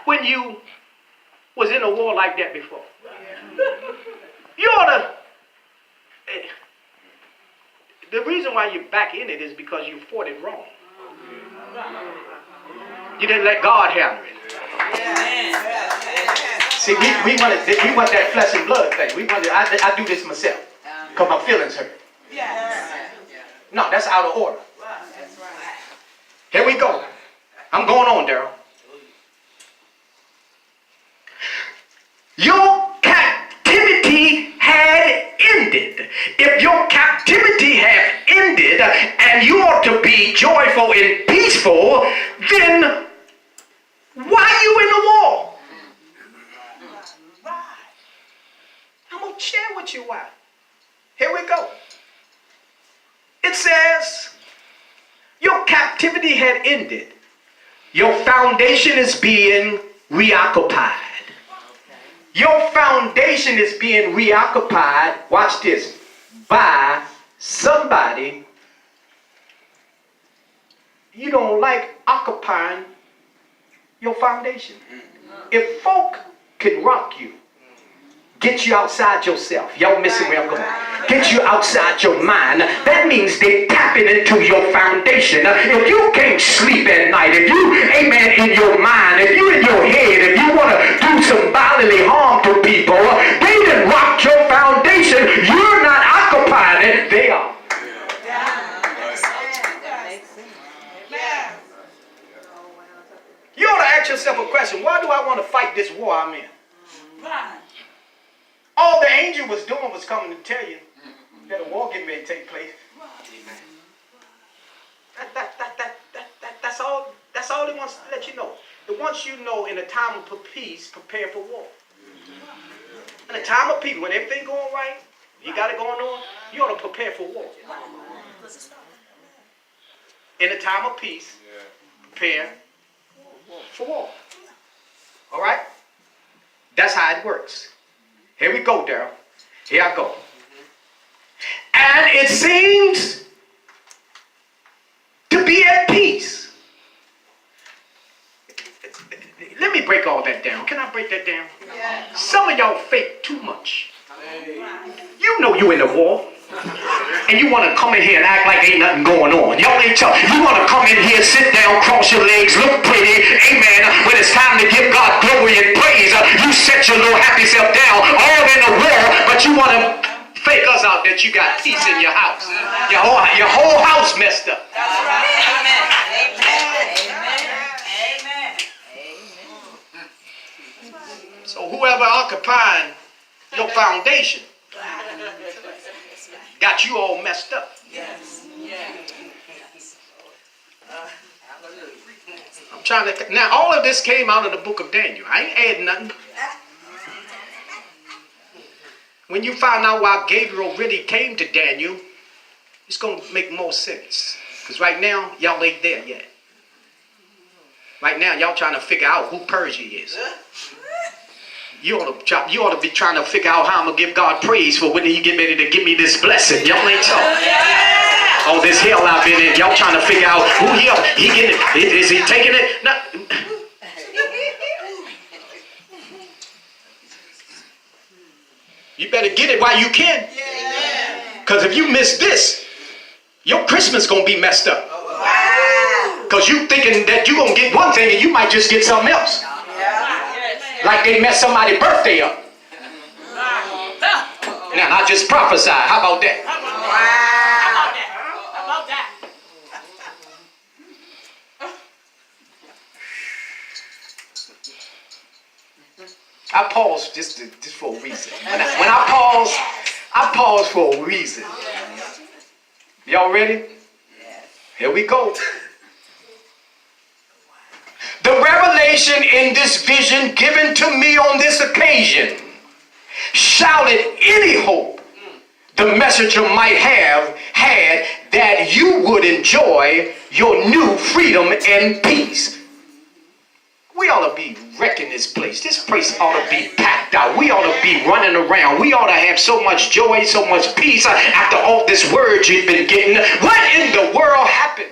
When you was in a war like that before. You ought to... The reason why you're back in it is because you fought it wrong. You didn't let God handle it. See, we want that flesh and blood thing. I do this myself because my feelings hurt. No, that's out of order. Here we go. I'm going on, Daryl. Your captivity had ended. If your captivity had ended and you ought to be joyful and peaceful, then why are you in the war? I'm going to share with you why. Here we go. It says, your captivity had ended. Your foundation is being reoccupied. Your foundation is being reoccupied, watch this, by somebody you don't like occupying your foundation. If folk can rock you, get you outside yourself. Y'all missing where I'm going. Get you outside your mind. That means they're tapping into your foundation. If you can't sleep at night, if you, amen, in your mind, if you in your head, if you want to do some bodily harm to people, they done rocked your foundation. You're not occupying it. They are. You ought to ask yourself a question. Why do I want to fight this war I'm in? All the angel was doing was coming to tell you that a war getting ready to take place. That's all. That's all he wants to let you know. It wants you to know in a time of peace, prepare for war. In a time of peace, when everything going right, you got it going on, you ought to prepare for war. In a time of peace, prepare for war. All right? That's how it works. Here we go, Daryl. Here I go. And it seems to be at peace. Let me break all that down. Can I break that down? Yeah. Some of y'all fake too much. You know you in the war. And you want to come in here and act like ain't nothing going on. Y'all ain't tough. You want to come in here, sit down, cross your legs, look pretty. Amen. When it's time to give God glory and praise, you set your little happy self down, all in the war, but you want to fake us out that you got peace in your house. Your whole house messed up. That's right. Amen. Amen. So whoever occupying your foundation got you all messed up. Yes. I'm trying to. Now all of this came out of the book of Daniel. I ain't adding nothing. when you find out why Gabriel really came to Daniel, it's going to make more sense. Because right now, y'all ain't there yet. Right now, y'all trying to figure out who Persia is. You ought to be trying to figure out how I'm going to give God praise for when he get ready to give me this blessing. Y'all ain't talking. Oh, this hell I've been in. Y'all trying to figure out who he getting it. Is he taking it? No. You better get it while you can. Because if you miss this, your Christmas going to be messed up. Because you thinking that you're going to get one thing and you might just get something else. Like they messed somebody's birthday up. Now, I just prophesy. How about that? How about that? I pause just for a reason. When I pause for a reason. Y'all ready? Here we go. The revelation in this vision given to me on this occasion shouted any hope the messenger might have had that you would enjoy your new freedom and peace. We ought to be wrecking this place. This place ought to be packed out. We ought to be running around. We ought to have so much joy, so much peace after all this word you've been getting. What in the world happened?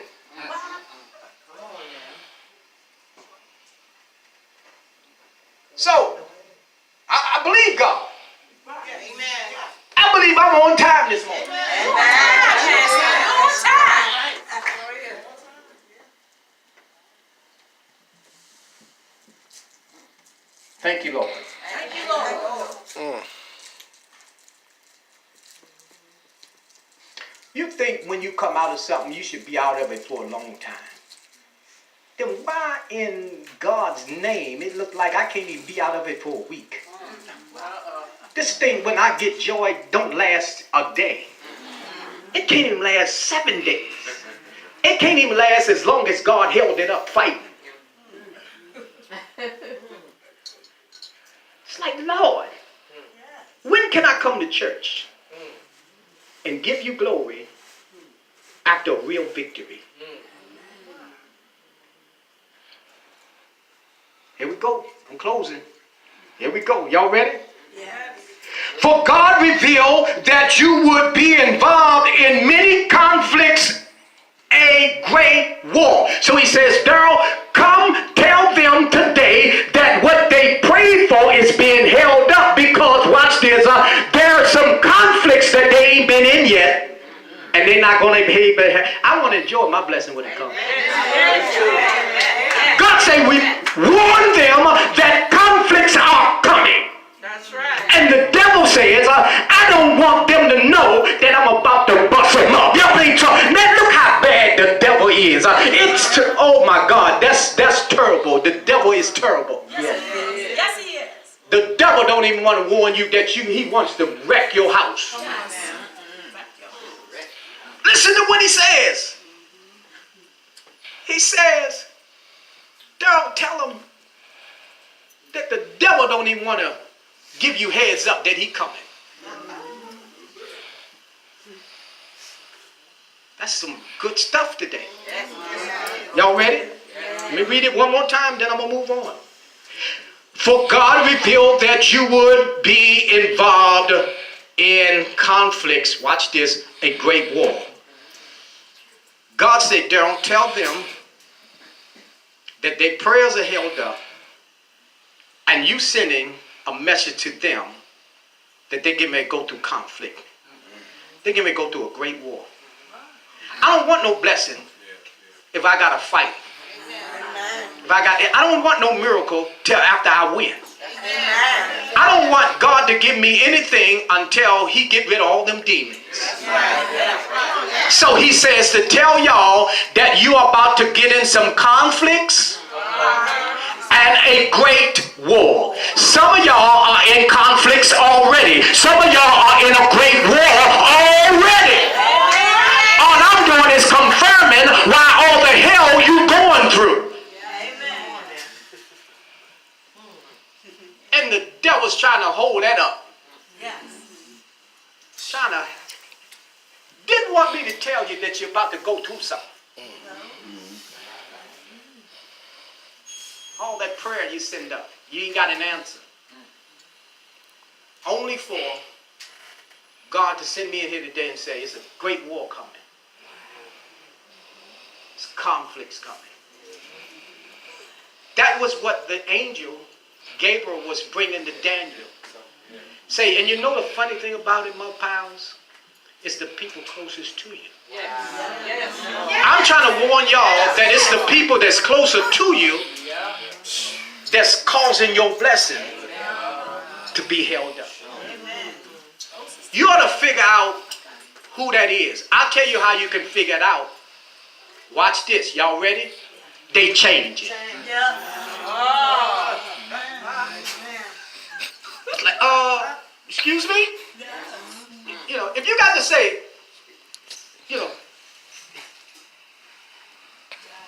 So, I believe God. I believe I'm on time this morning. Thank you, Lord. You think when you come out of something, you should be out of it for a long time. Then why in God's name it look like I can't even be out of it for a week? This thing, when I get joy, don't last a day. It can't even last 7 days. It can't even last as long as God held it up fighting. It's like, Lord, when can I come to church and give you glory after a real victory? Here we go. I'm closing. Here we go. Y'all ready? Yes. For God revealed that you would be involved in many conflicts, a great war. So he says, Daryl, come tell them today that what they prayed for is being held up because, watch this, there are some conflicts that they ain't been in yet. And they're not going to behave. I want to enjoy my blessing when it comes. God say we warn them that conflicts are coming. That's right. And the devil says, I don't want them to know that I'm about to bust them up. Y'all ain't talking. Man, look how bad the devil is. Oh my God, that's terrible. The devil is terrible. Yes, he is. The devil don't even want to warn you that he wants to wreck your house. Listen to what he says. He says, don't tell him that the devil don't even want to give you heads up that he coming. That's some good stuff today. Y'all ready? Let me read it one more time, then I'm going to move on. For God revealed that you would be involved in conflicts. Watch this, a great war. God said, don't tell them that their prayers are held up and you sending a message to them that they may go through conflict. They may go through a great war. I don't want no blessing if I got to fight. I don't want no miracle till after I win. I don't want God to give me anything until he get rid of all them demons. So he says to tell y'all that you are about to get in some conflicts and a great war. Some of y'all are in conflicts already. Some of y'all are in a great war already. All I'm doing is confirming why all the hell you going through. And the devil's trying to hold that up. tell you that you're about to go through something. All that prayer you send up, you ain't got an answer. Only for God to send me in here today and say, it's a great war coming. It's conflicts coming. That was what the angel Gabriel was bringing to Daniel. Say, and you know the funny thing about it, my pals? It's the people closest to you. I'm trying to warn y'all that it's the people that's closer to you that's causing your blessing to be held up. You ought to figure out who that is. I'll tell you how you can figure it out. Watch this. Y'all ready? They change it. It's like, excuse me? You know, if you got to say, you know,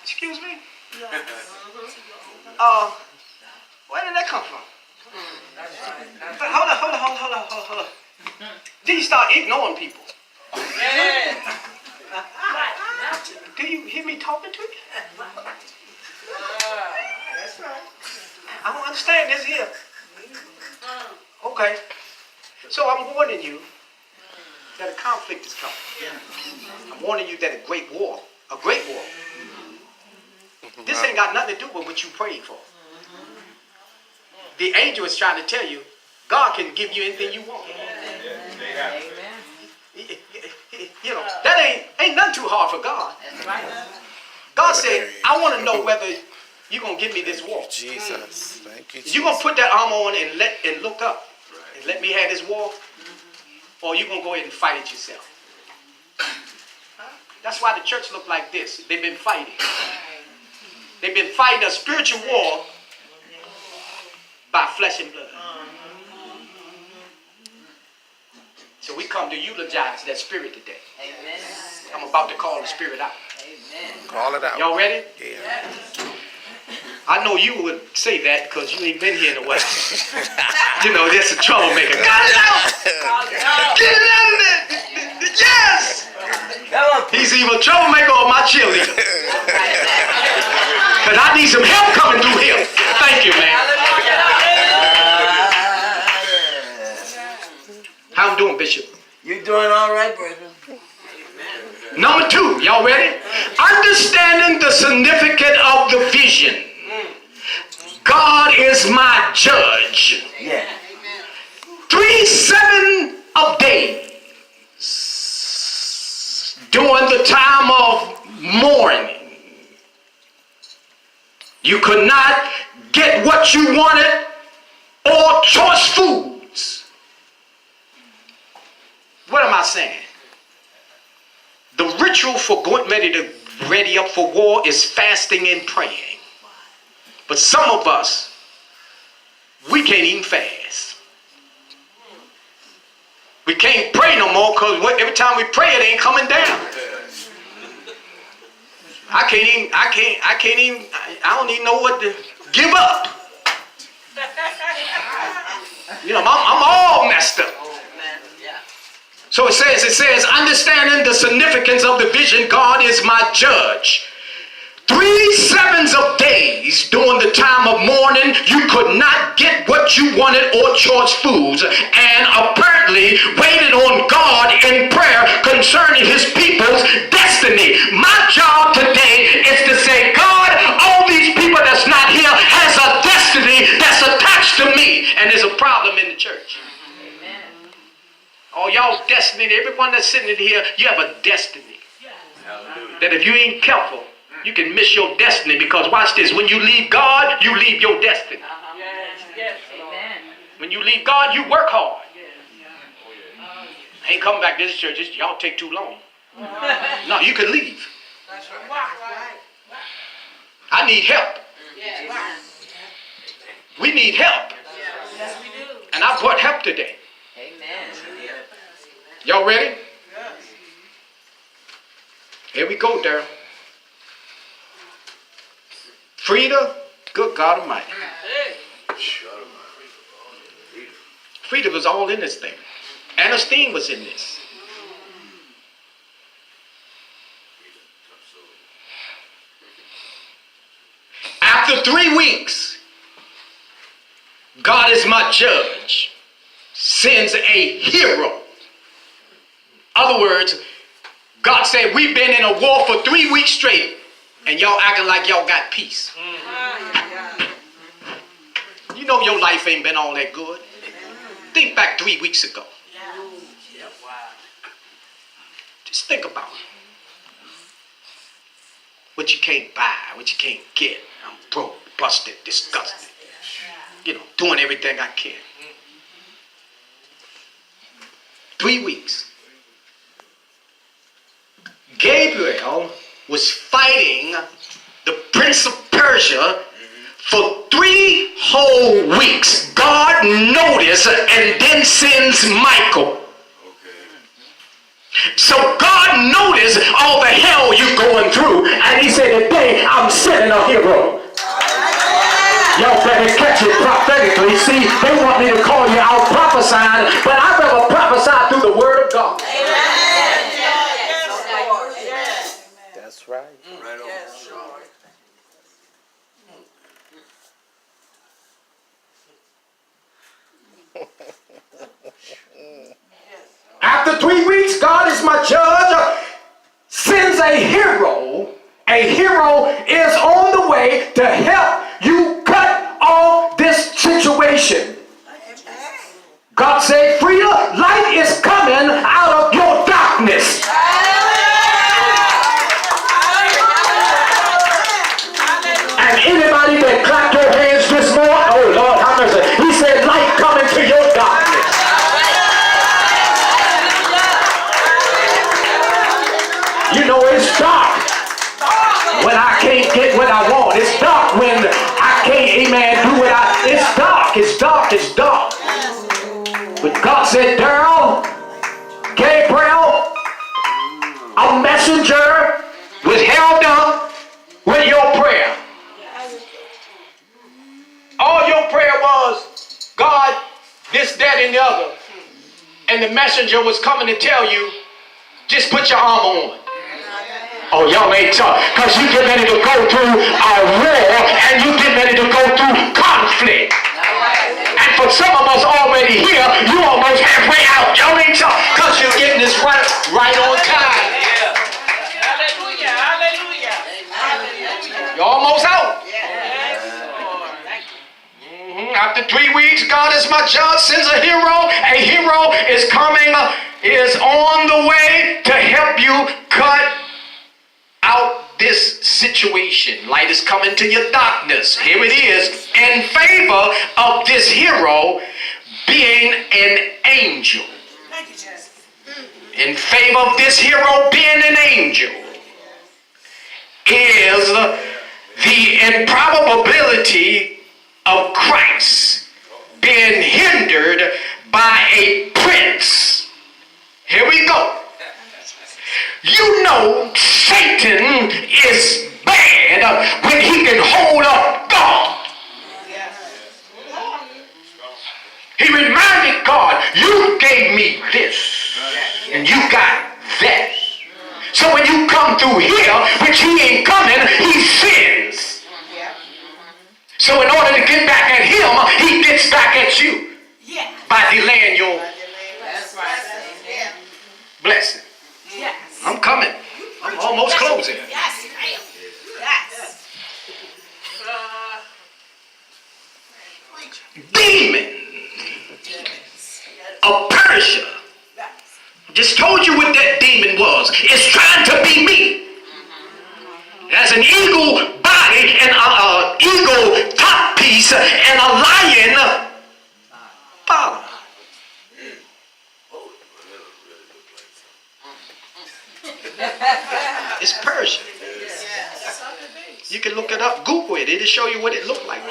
excuse me? Where did that come from? Hold on. Then you start ignoring people. Do you hear me talking to you? That's right. I don't understand this here. Okay. So I'm warning you that a conflict is coming. I'm warning you that a great war. This ain't got nothing to do with what you prayed for. The angel is trying to tell you, God can give you anything you want. Amen. You know, that ain't nothing too hard for God. That's right. God said, I want to know whether you're going to give me this war. Jesus. Thank you, Jesus. You're going to put that armor on and look up and let me have this war, or you're going to go ahead and fight it yourself. That's why the church look like this. They've been fighting. They've been fighting a spiritual war by flesh and blood. So we come to eulogize that spirit today. Amen. I'm about to call the spirit out. Amen. Call it out. Y'all ready? Yeah. I know you would say that because you ain't been here in a while. You know, that's a troublemaker. Got it out! Get it out of there! Yes! He's either a troublemaker or my cheerleader. Because I need some help coming through here. Thank you, man. How I'm doing, Bishop? You're doing all right, brother. Number 2, y'all ready? Understanding the significance of the vision. God is my judge. Yeah. 3/7 of days during the time of mourning. You could not get what you wanted or choice foods. What am I saying? The ritual for going ready up for war is fasting and praying. But some of us, we can't even fast. We can't pray no more because every time we pray it ain't coming down. I don't even know what to give up. You know, I'm all messed up. So it says, understanding the significance of the vision, God is my judge. 3/7 of days during the time of mourning, you could not get what you wanted or choice foods, and apparently waited on God in prayer concerning his people's destiny. My job today is to say, God, all these people that's not here has a destiny that's attached to me, and there's a problem in the church. Oh, y'all destiny, everyone that's sitting in here, you have a destiny. That if you ain't careful, you can miss your destiny, because watch this, when you leave God, you leave your destiny. Amen. When you leave God, you work hard. I ain't coming back to this church, y'all take too long. No, you can leave. I need help. We need help. And I brought help today. Amen. Y'all ready? Here we go, Daryl. Frida, good God Almighty. Frida was all in this thing. Ernestine was in this. After 3 weeks, God is my judge, sends a hero. Other words, God said, we've been in a war for 3 weeks straight, and y'all acting like y'all got peace. You know your life ain't been all that good. Think back 3 weeks ago. Just think about it. What you can't buy, what you can't get. I'm broke, busted, disgusted. Doing everything I can. 3 weeks. Gabriel was fighting the prince of Persia for 3 whole weeks. God noticed and then sends Michael. So God noticed all the hell you're going through, and he said, today I'm sending a hero. Y'all better catch it prophetically. See, they want me to call you out prophesying, but I'd rather prophesy through the word of God. That's right. After 3 weeks, God is my judge, sends a hero. A hero is on the way to help you cut off this situation. God said, Frida, light is coming out of your darkness. And anybody that clapped your hands this morning, oh Lord, how mercy. He said, light coming to your darkness. You know it's dark when I can't get what I want. It's dark when I can't, amen, do what it's dark, it's dark, it's dark. But God said, Daryl, Gabriel, a messenger was held up with your prayer. All your prayer was, God, this, that, and the other. And the messenger was coming to tell you, just put your armor on. Oh, y'all ain't tough, because you get ready to go through a war, and you get ready to go through conflict. And for some of us already here, you almost halfway out. Y'all ain't tough, because you're getting this right on time. Hallelujah. Hallelujah. You're almost out. After 3 weeks, God is my judge, sends a hero. A hero is coming, is on the way to help you cut out this situation. Light is coming to your darkness. Here it is. In favor of this hero being an angel. In favor of this hero being an angel is the improbability of Christ being hindered by a prince. Here we go. You know Satan is bad when he can hold up God. He reminded God, you gave me this and you got that. So when you come through here, which he ain't coming, he sins. So in order to get back at him, he gets back at you by delaying your blessing. I'm coming. I'm almost closing. Yes, ma'am. Yes. Demon of Persia. Just told you what that demon was. It's trying to be me. It has an eagle body and an eagle top piece and a lion bottom. It's Persia. You can look it up, Google it. It'll show you what it looked like.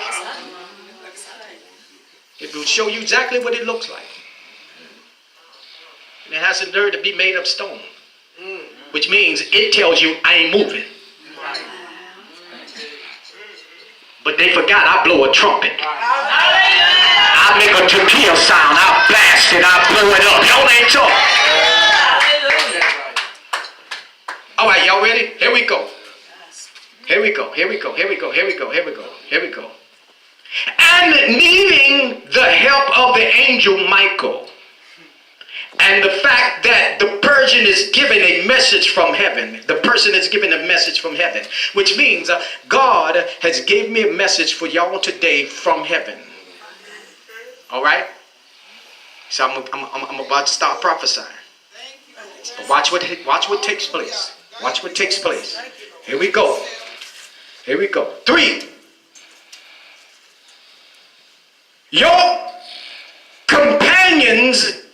It will show you exactly what it looks like. And it has a nerve to be made of stone. Which means it tells you I ain't moving. But they forgot I blow a trumpet. I make a tequila sound. I blast it. I blow it up. Y'all ain't talking. A All right, y'all ready? Here we go. Here we go. Here we go. Here we go. Here we go. Here we go. Here we go. And needing the help of the angel Michael, and the fact that the Persian is giving a message from heaven, the person is giving a message from heaven, which means God has gave me a message for y'all today from heaven. All right? So I'm about to start prophesying. But watch what takes place. Watch what takes place. Here we go. Here we go. 3. Your companions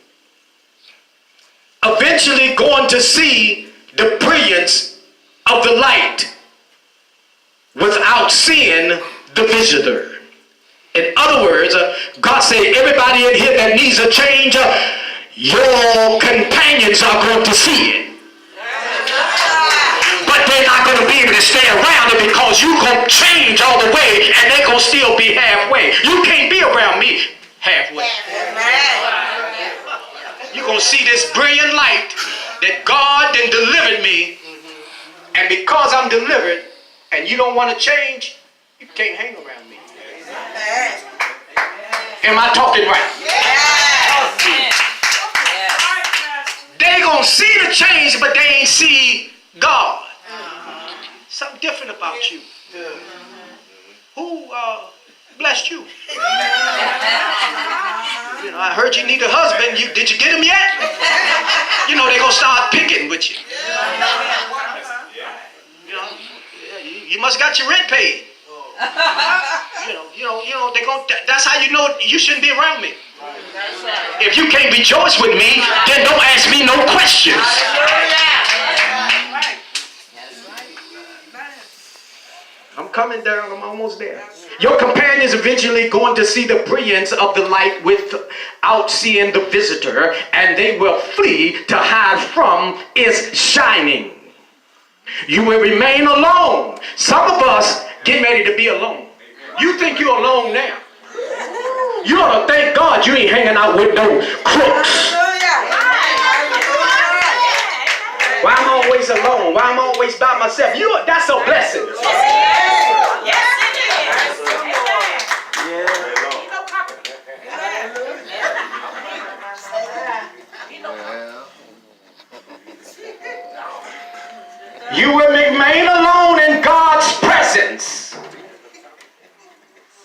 eventually going to see the brilliance of the light without seeing the visitor. In other words, God said, everybody in here that needs a change, your companions are going to see it. But they're not going to be able to stay around it because you're going to change all the way and they're going to still be halfway. You can't be around me halfway. You're going to see this brilliant light that God then delivered me. And because I'm delivered and you don't want to change, you can't hang around me. Am I talking right? They going to see the change, but they ain't see God. Something different about you. Who blessed you? You know, I heard you need a husband. Did you get him yet? You know, they're going to start picking with you. You know, you must got your rent paid. You know, they're going. That's how you know you shouldn't be around me. If you can't rejoice with me, then don't ask me no questions. I'm coming down. I'm almost there. Your companions eventually going to see the brilliance of the light without seeing the visitor, and they will flee to hide from its shining. You will remain alone. Some of us get ready to be alone. You think you're alone now. You ought to thank God you ain't hanging out with no crooks. Why I'm always alone? Why I'm always by myself? That's a blessing. You will remain alone in God's presence.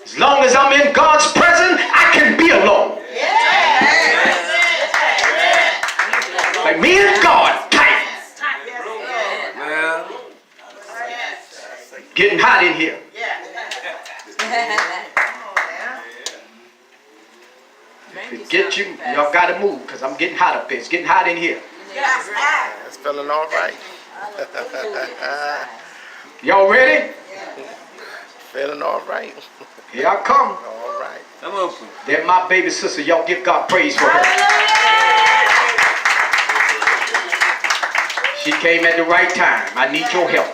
As long as I'm in God's presence, I can be alone. Like me and God, tight. Getting hot in here. If it gets you, y'all got to move because I'm getting hot up here. It's getting hot in here. It's feeling all right. Y'all ready? Feeling all right. Here I come. All right. Come on. They're my baby sister. Y'all give God praise for her. She came at the right time. I need your help.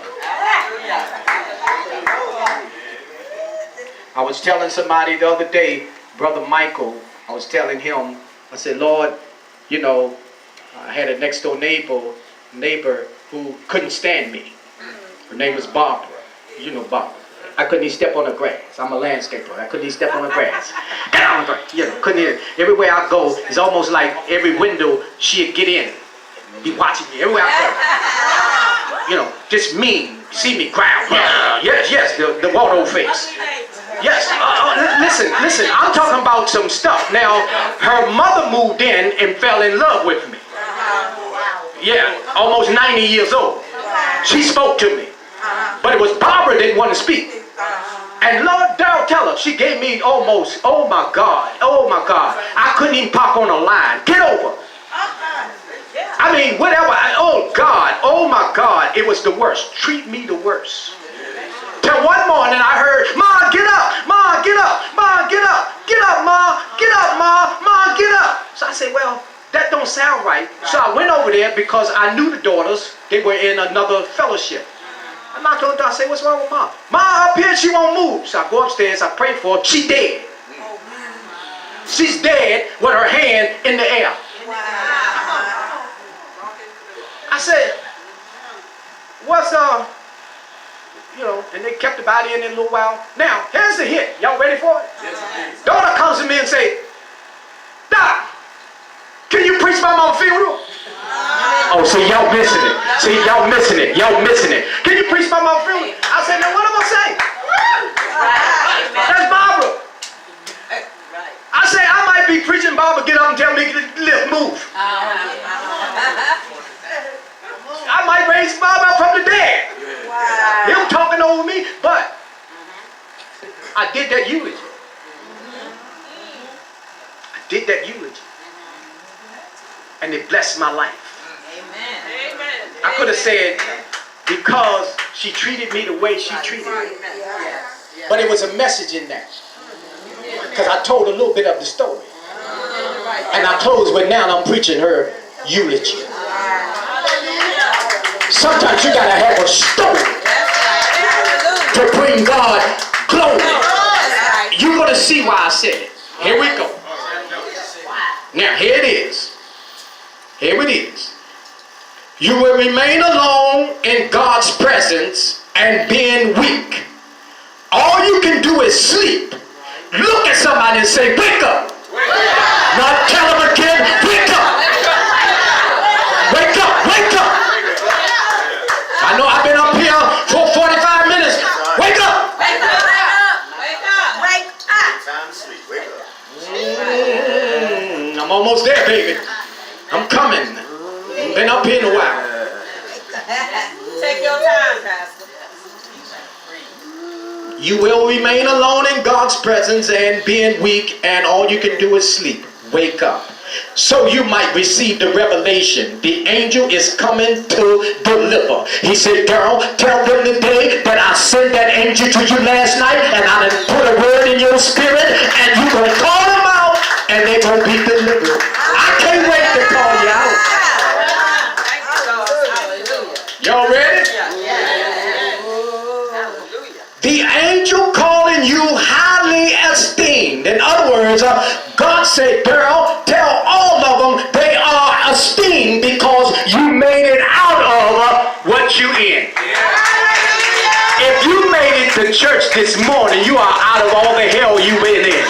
I was telling somebody the other day, Brother Michael, I was telling him, I said, Lord, you know, I had a next door neighbor who couldn't stand me. Her name was Barbara. You know Barbara. I couldn't even step on the grass. I'm a landscaper. I couldn't even step on the grass. Get on the grass. You know, couldn't even. Everywhere I go, it's almost like every window she'd get in. Be watching me everywhere I go. You know, just mean. See me growl. Yes, the Waldo face. Yes, listen, I'm talking about some stuff. Now, her mother moved in and fell in love with me. Yeah, almost 90 years old. She spoke to me. But it was Barbara didn't want to speak. And Lord Darrell tell her, she gave me almost, oh my God, I couldn't even pop on a line. Get over. I mean, whatever, oh my God, it was the worst. Treat me the worst. Till one morning I heard, Ma, get up, Ma, get up, Ma, get up, get up, Ma, get up, Ma, get up. So I said, well, that don't sound right. So I went over there because I knew the daughters, they were in another fellowship. I knocked on the door, I said, what's wrong with Ma? Ma, up here, she won't move. So I go upstairs, I pray for her, she dead. She's dead with her hand in the air. I said, what's and they kept the body in there a little while. Now, here's the hit. Y'all ready for it? Yes, daughter comes to me and say, Doc, can you preach my mom's funeral? Oh, see, y'all missing it. See, y'all missing it. Y'all missing it. Can you preach my mom's funeral? I said, now what am I saying? That's Barbara. I say, I might be preaching, Barbara get up and tell me to move. I might raise Barbara up from the dead. Him talking over me, but I did that eulogy. I did that eulogy. And it blessed my life. Amen. I could have said, because she treated me the way she treated me. But it was a message in that. Because I told a little bit of the story. And I closed with now I'm preaching her eulogy. Sometimes you gotta have a story to bring God glory. You're gonna see why I said it. Here we go. Now here it is. Here it is. You will remain alone in God's presence and being weak. All you can do is sleep. Look at somebody and say, wake up. Now tell them again, wake up. Wake up, wake up. I know I've been up here for 45 minutes. Wake up. Wake up. Wake up. Wake up. Time to sleep. Wake up. I'm almost there, baby. I'm coming. Been up here in a while. Take your time, Pastor. You will remain alone in God's presence and being weak, and all you can do is sleep. Wake up. So you might receive the revelation. The angel is coming to deliver. He said, girl, tell them today that I sent that angel to you last night, and I done put a word in your spirit, and you're going to call them out, and they're going to be delivered. I can't wait to call you out. Y'all ready? The angel calling you highly esteemed. In other words, God said, girl, tell all of them they are esteemed because you made it out of what you in. If you made it to church this morning, you are out of all the hell you've been in.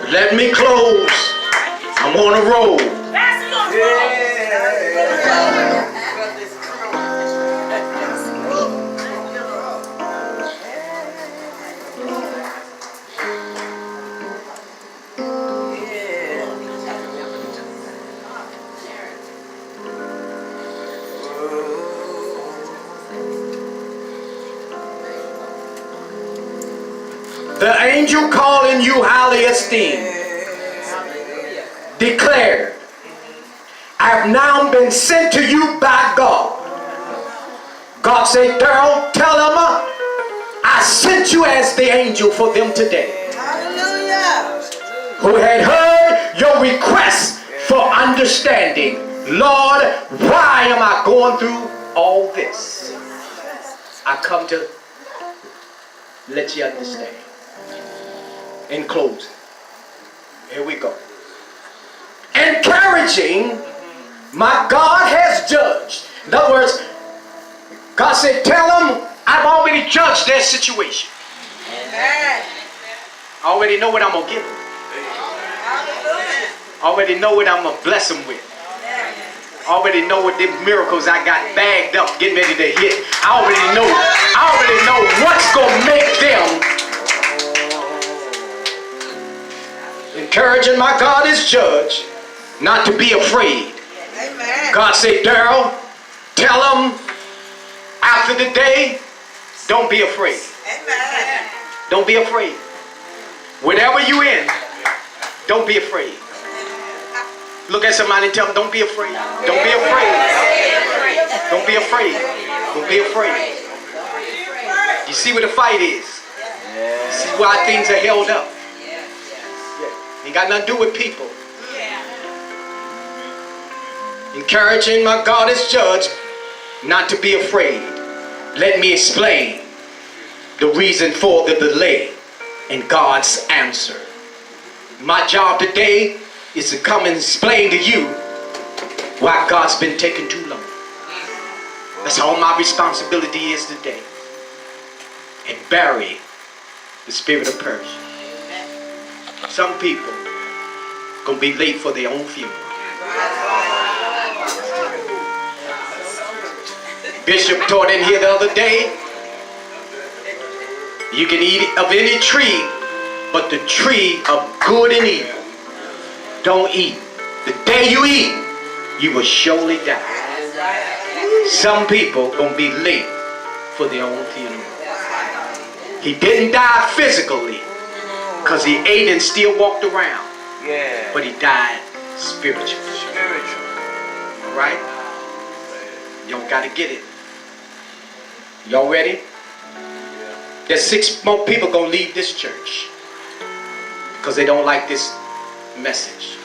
Let me close. I'm on a roll. The angel calling you highly esteemed declared, I have now been sent to you by God. God said, girl, tell them I sent you as the angel for them today. Hallelujah. Who had heard your request for understanding. Lord, why am I going through all this? I come to let you understand. In closing, here we go. Encouraging, my God has judged. In other words, God said, tell them I've already judged their situation. Amen. I already know what I'm going to give them. Hallelujah. I already know what I'm going to bless them with. I already know what the miracles I got bagged up, getting ready to hit. I already know what's going to make them. Encouraging, my God is judge, not to be afraid. Amen. God said, Daryl, tell them after the day, don't be afraid. Amen. Don't be afraid. Whatever you in, don't be afraid. Look at somebody and tell them, don't be afraid. Don't be afraid. Don't be afraid. Don't be afraid. You see what the fight is? See why things are held up. Ain't got nothing to do with people. Encouraging my God as judge not to be afraid. Let me explain the reason for the delay in God's answer. My job today is to come and explain to you why God's been taking too long. That's all my responsibility is today. And bury the spirit of Persia. Some people gonna be late for their own funeral. Bishop taught in here the other day, you can eat of any tree, but the tree of good and evil, don't eat. The day you eat, you will surely die. Some people gonna be late for their own funeral. He didn't die physically, because he ate and still walked around. Yeah. But he died spiritually. All right? Y'all gotta get it. Y'all ready? There's 6 more people gonna leave this church because they don't like this message.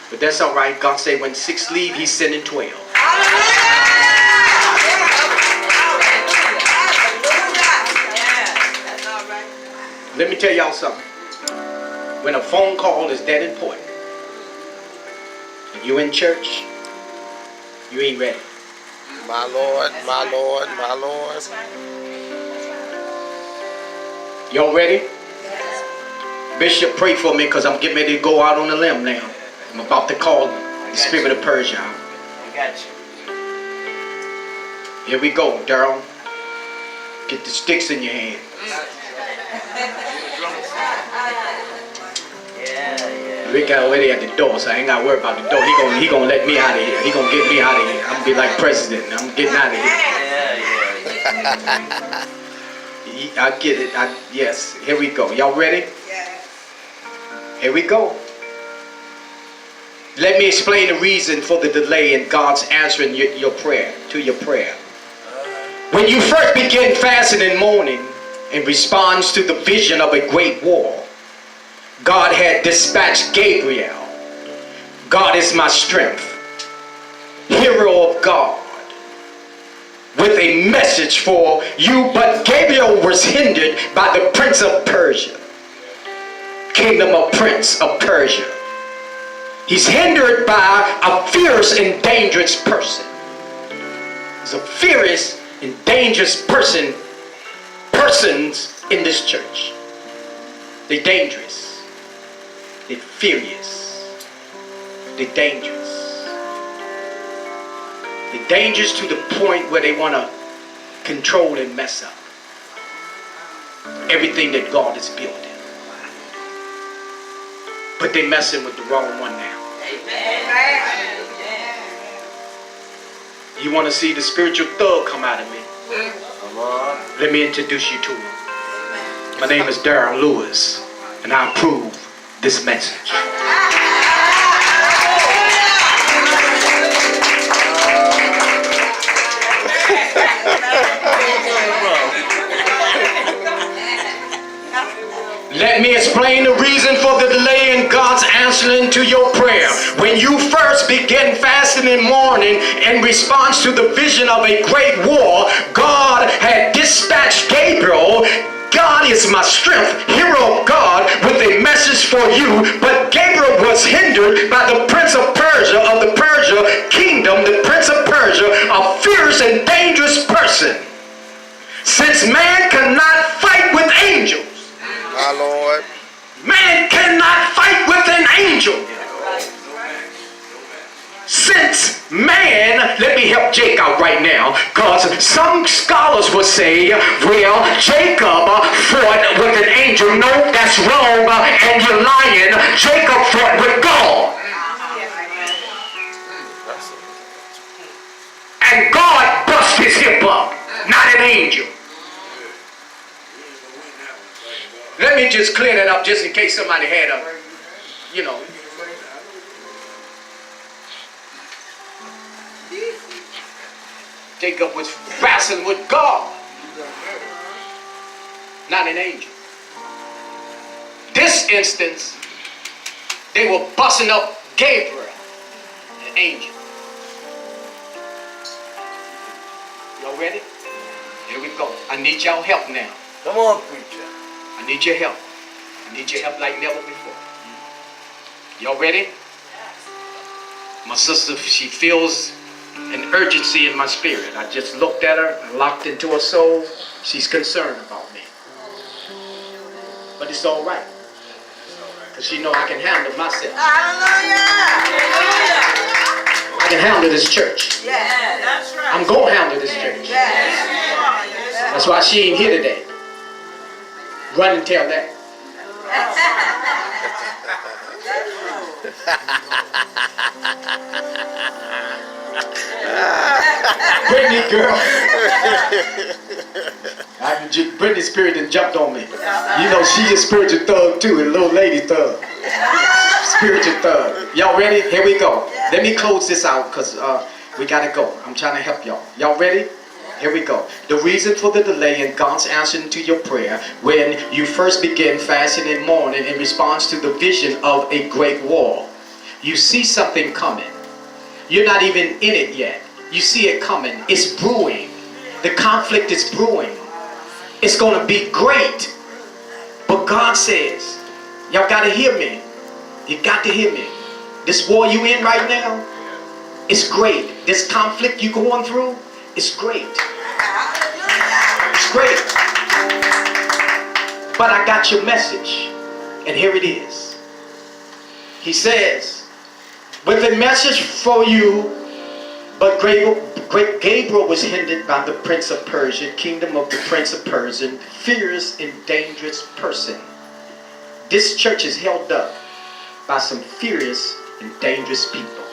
But that's all right. God said when 6 leave, he's sending 12. Let me tell y'all something. When a phone call is that important, and you in church, you ain't ready. My Lord, my Lord, my Lord. Y'all ready? Bishop, pray for me because I'm getting ready to go out on a limb now. I'm about to call the spirit of Persia out. I got you. Here we go, Daryl. Get the sticks in your hand. Yeah. Rick already at the door, so I ain't got to worry about the door. He gonna let me out of here. He gonna get me out of here. I'm gonna be like president. I'm getting out of here. I get it. Yes. Here we go. Y'all ready? Here we go. Let me explain the reason for the delay in God's answering your prayer, to your prayer. When you first begin fasting and mourning in response to the vision of a great war, God had dispatched Gabriel. God is my strength, hero of God, with a message for you. But Gabriel was hindered by the prince of Persia, kingdom of prince of Persia. He's hindered by a fierce and dangerous person. There's a fierce and dangerous persons in this church. They're dangerous. They're furious. They're dangerous. They're dangerous to the point where they want to control and mess up everything that God is building. But they're messing with the wrong one now. You want to see the spiritual thug come out of me? Come on. Let me introduce you to him. My name is Darren Lewis, and I approve this message. Let me explain the reason for the delay in God's answering to your prayer. When you first begin fasting and mourning in response to the vision of a great war, God had dispatched Gabriel. God is my strength, hero of God, with a message for you. But Gabriel was hindered by the prince of Persia, of the Persia kingdom, the prince of Persia, a fierce and dangerous person. Since man cannot fight with angels, My Lord. man cannot fight with an angel. Since man, let me help Jake out right now, because some scholars will say, well, Jacob fought with an angel. No, that's wrong, and you're lying. Jacob fought with God. And God bust his hip up, not an angel. Let me just clear that up just in case somebody had a, Jacob was wrestling with God. not an angel. This instance, they were busting up Gabriel, an angel. Y'all ready? Here we go. I need y'all help now. Come on, preacher. I need your help. I need your help like never before. Y'all ready? My sister, she feels an urgency in my spirit. I just looked at her and locked into her soul. She's concerned about me. But it's all right. Because she know I can handle myself. I can handle this church. Yeah, that's right. I'm going to handle this church. That's why she ain't here today. Run and tell that. Brittany, girl. Brittany's spirit done jumped on me. You know, she is spiritual thug too, a little lady thug. Spiritual thug. Y'all ready? Here we go. Let me close this out because we got to go. I'm trying to help y'all. Y'all ready? Here we go. The reason for the delay in God's answer to your prayer when you first begin fasting and mourning in response to the vision of a great war. You see something coming. You're not even in it yet. You see it coming. It's brewing. The conflict is brewing. It's going to be great. But God says, y'all got to hear me. You got to hear me. This war you in right now, it's great. This conflict you going through, it's great. It's great. But I got your message. And here it is. He says, with a message for you, but Gabriel was hindered by the Prince of Persia, kingdom of the Prince of Persia, fierce and dangerous person. This church is held up by some furious and dangerous people.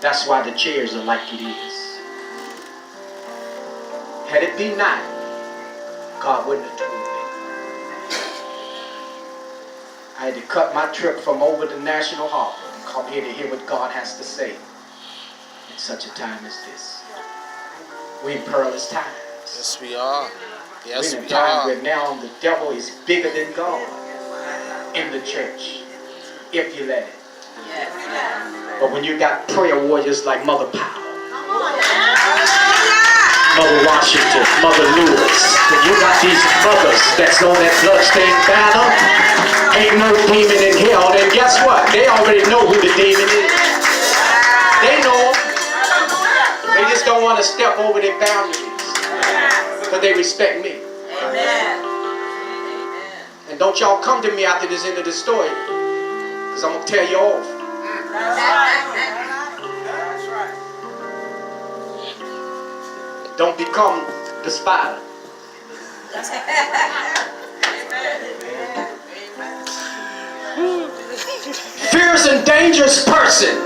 That's why the chairs are like it is. Had it been not, God wouldn't have told me. I had to cut my trip from over the National Harbor and come here to hear what God has to say in such a time as this. We're in perilous times. Yes, we are. Yes, We're in a we time are. where now the devil is bigger than God in the church, if you let it. But when you got prayer warriors like Mother Powell, Mother Washington, Mother Lewis, when you got these mothers that's on that bloodstained banner, ain't no demon in hell, then guess what? They already know who the demon is. They know him. They just don't want to step over their boundaries. But they respect me. And don't y'all come to me after this end of the story, because I'm going to tear you off. Don't become the spider. Fierce and dangerous person.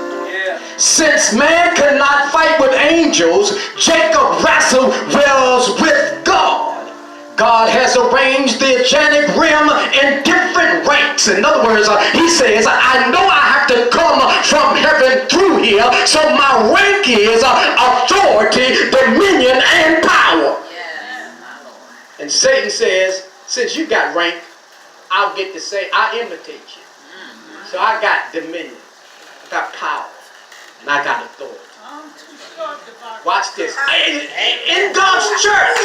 Since man could not fight with angels, Jacob wrestled with God. God has arranged the oceanic realm in different ranks. In other words, he says, I know I have to come from heaven through here, so my rank is authority, dominion, and power. And Satan says, since you got rank, I'll get to say, I imitate you. So I got dominion, I got power, and I got authority. Watch this. In God's church,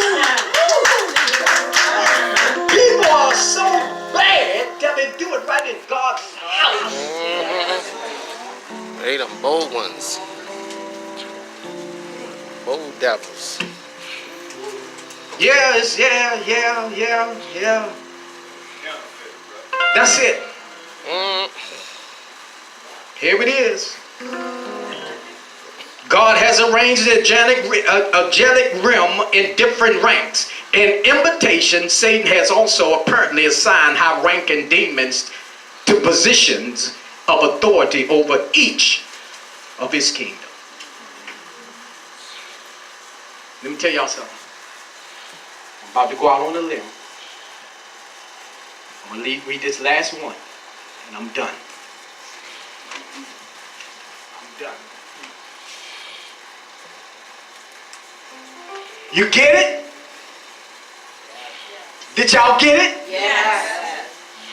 people are so bad that they do it right in God's house. They them bold ones. Bold devils. Yes, yeah. That's it. Here it is. God has arranged the angelic realm in different ranks. In invitation, Satan has also apparently assigned high-ranking demons to positions of authority over each of his kingdom. Let me tell y'all something. I'm about to go out on a limb. I'm going to read this last one, and I'm done. I'm done. You get it? Did y'all get it? Yes.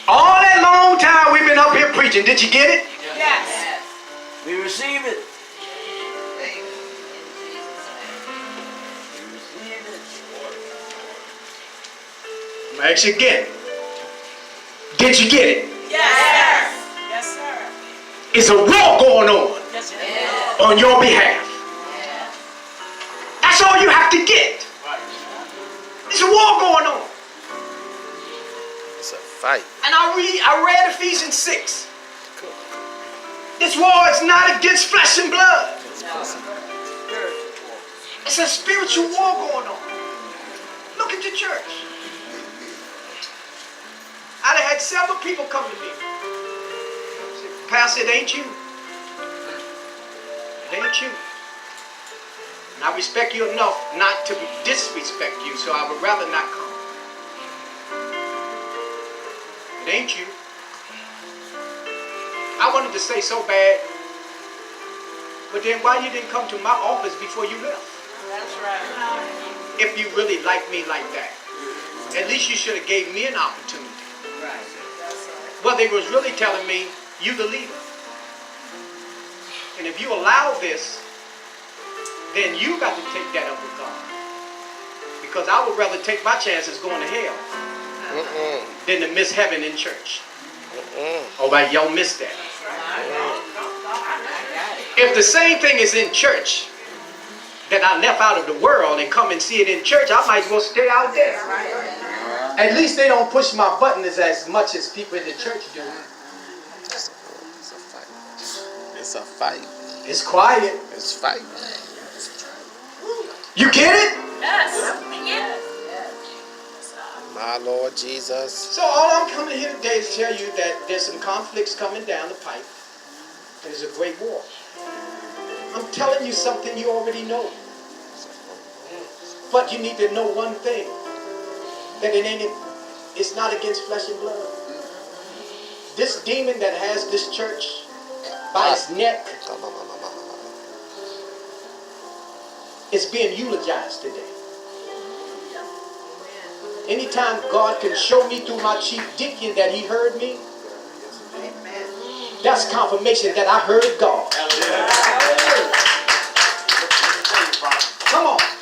All that long time we've been up here preaching, did you get it? Yes. We receive it. I'm gonna ask you again. Did you get it? Yes. Yes, sir. It's a war going on Yes, sir. on your behalf. That's all you have to get. There's a war going on. It's a fight. And I read Ephesians 6. This war is not against flesh and blood. It's a spiritual war going on. Look at the church. I done had several people come to me. Say, Pastor, it ain't you. It ain't you. And I respect you enough not to disrespect you, so I would rather not come. It ain't you. I wanted to say so bad, but then why you didn't come to my office before you left? That's right. If you really like me like that, at least you should have gave me an opportunity. Well, they was really telling me, you the leader. And if you allow this, then you got to take that up with God. Because I would rather take my chances going to hell than to miss heaven in church. All right, y'all missed that. If the same thing is in church that I left out of the world and come and see it in church, I might as well stay out there. At least they don't push my buttons as much as people in the church do. It's a fight. It's a fight. It's quiet. It's fight. You get it? Yes. Yes. My Lord Jesus. So all I'm coming here today is to tell you that there's some conflicts coming down the pipe. There's a great war. I'm telling you something you already know. But you need to know one thing. That it's not against flesh and blood. This demon that has this church by its neck is being eulogized today. Anytime God can show me through my chief deacon that he heard me, that's confirmation that I heard God. Come on.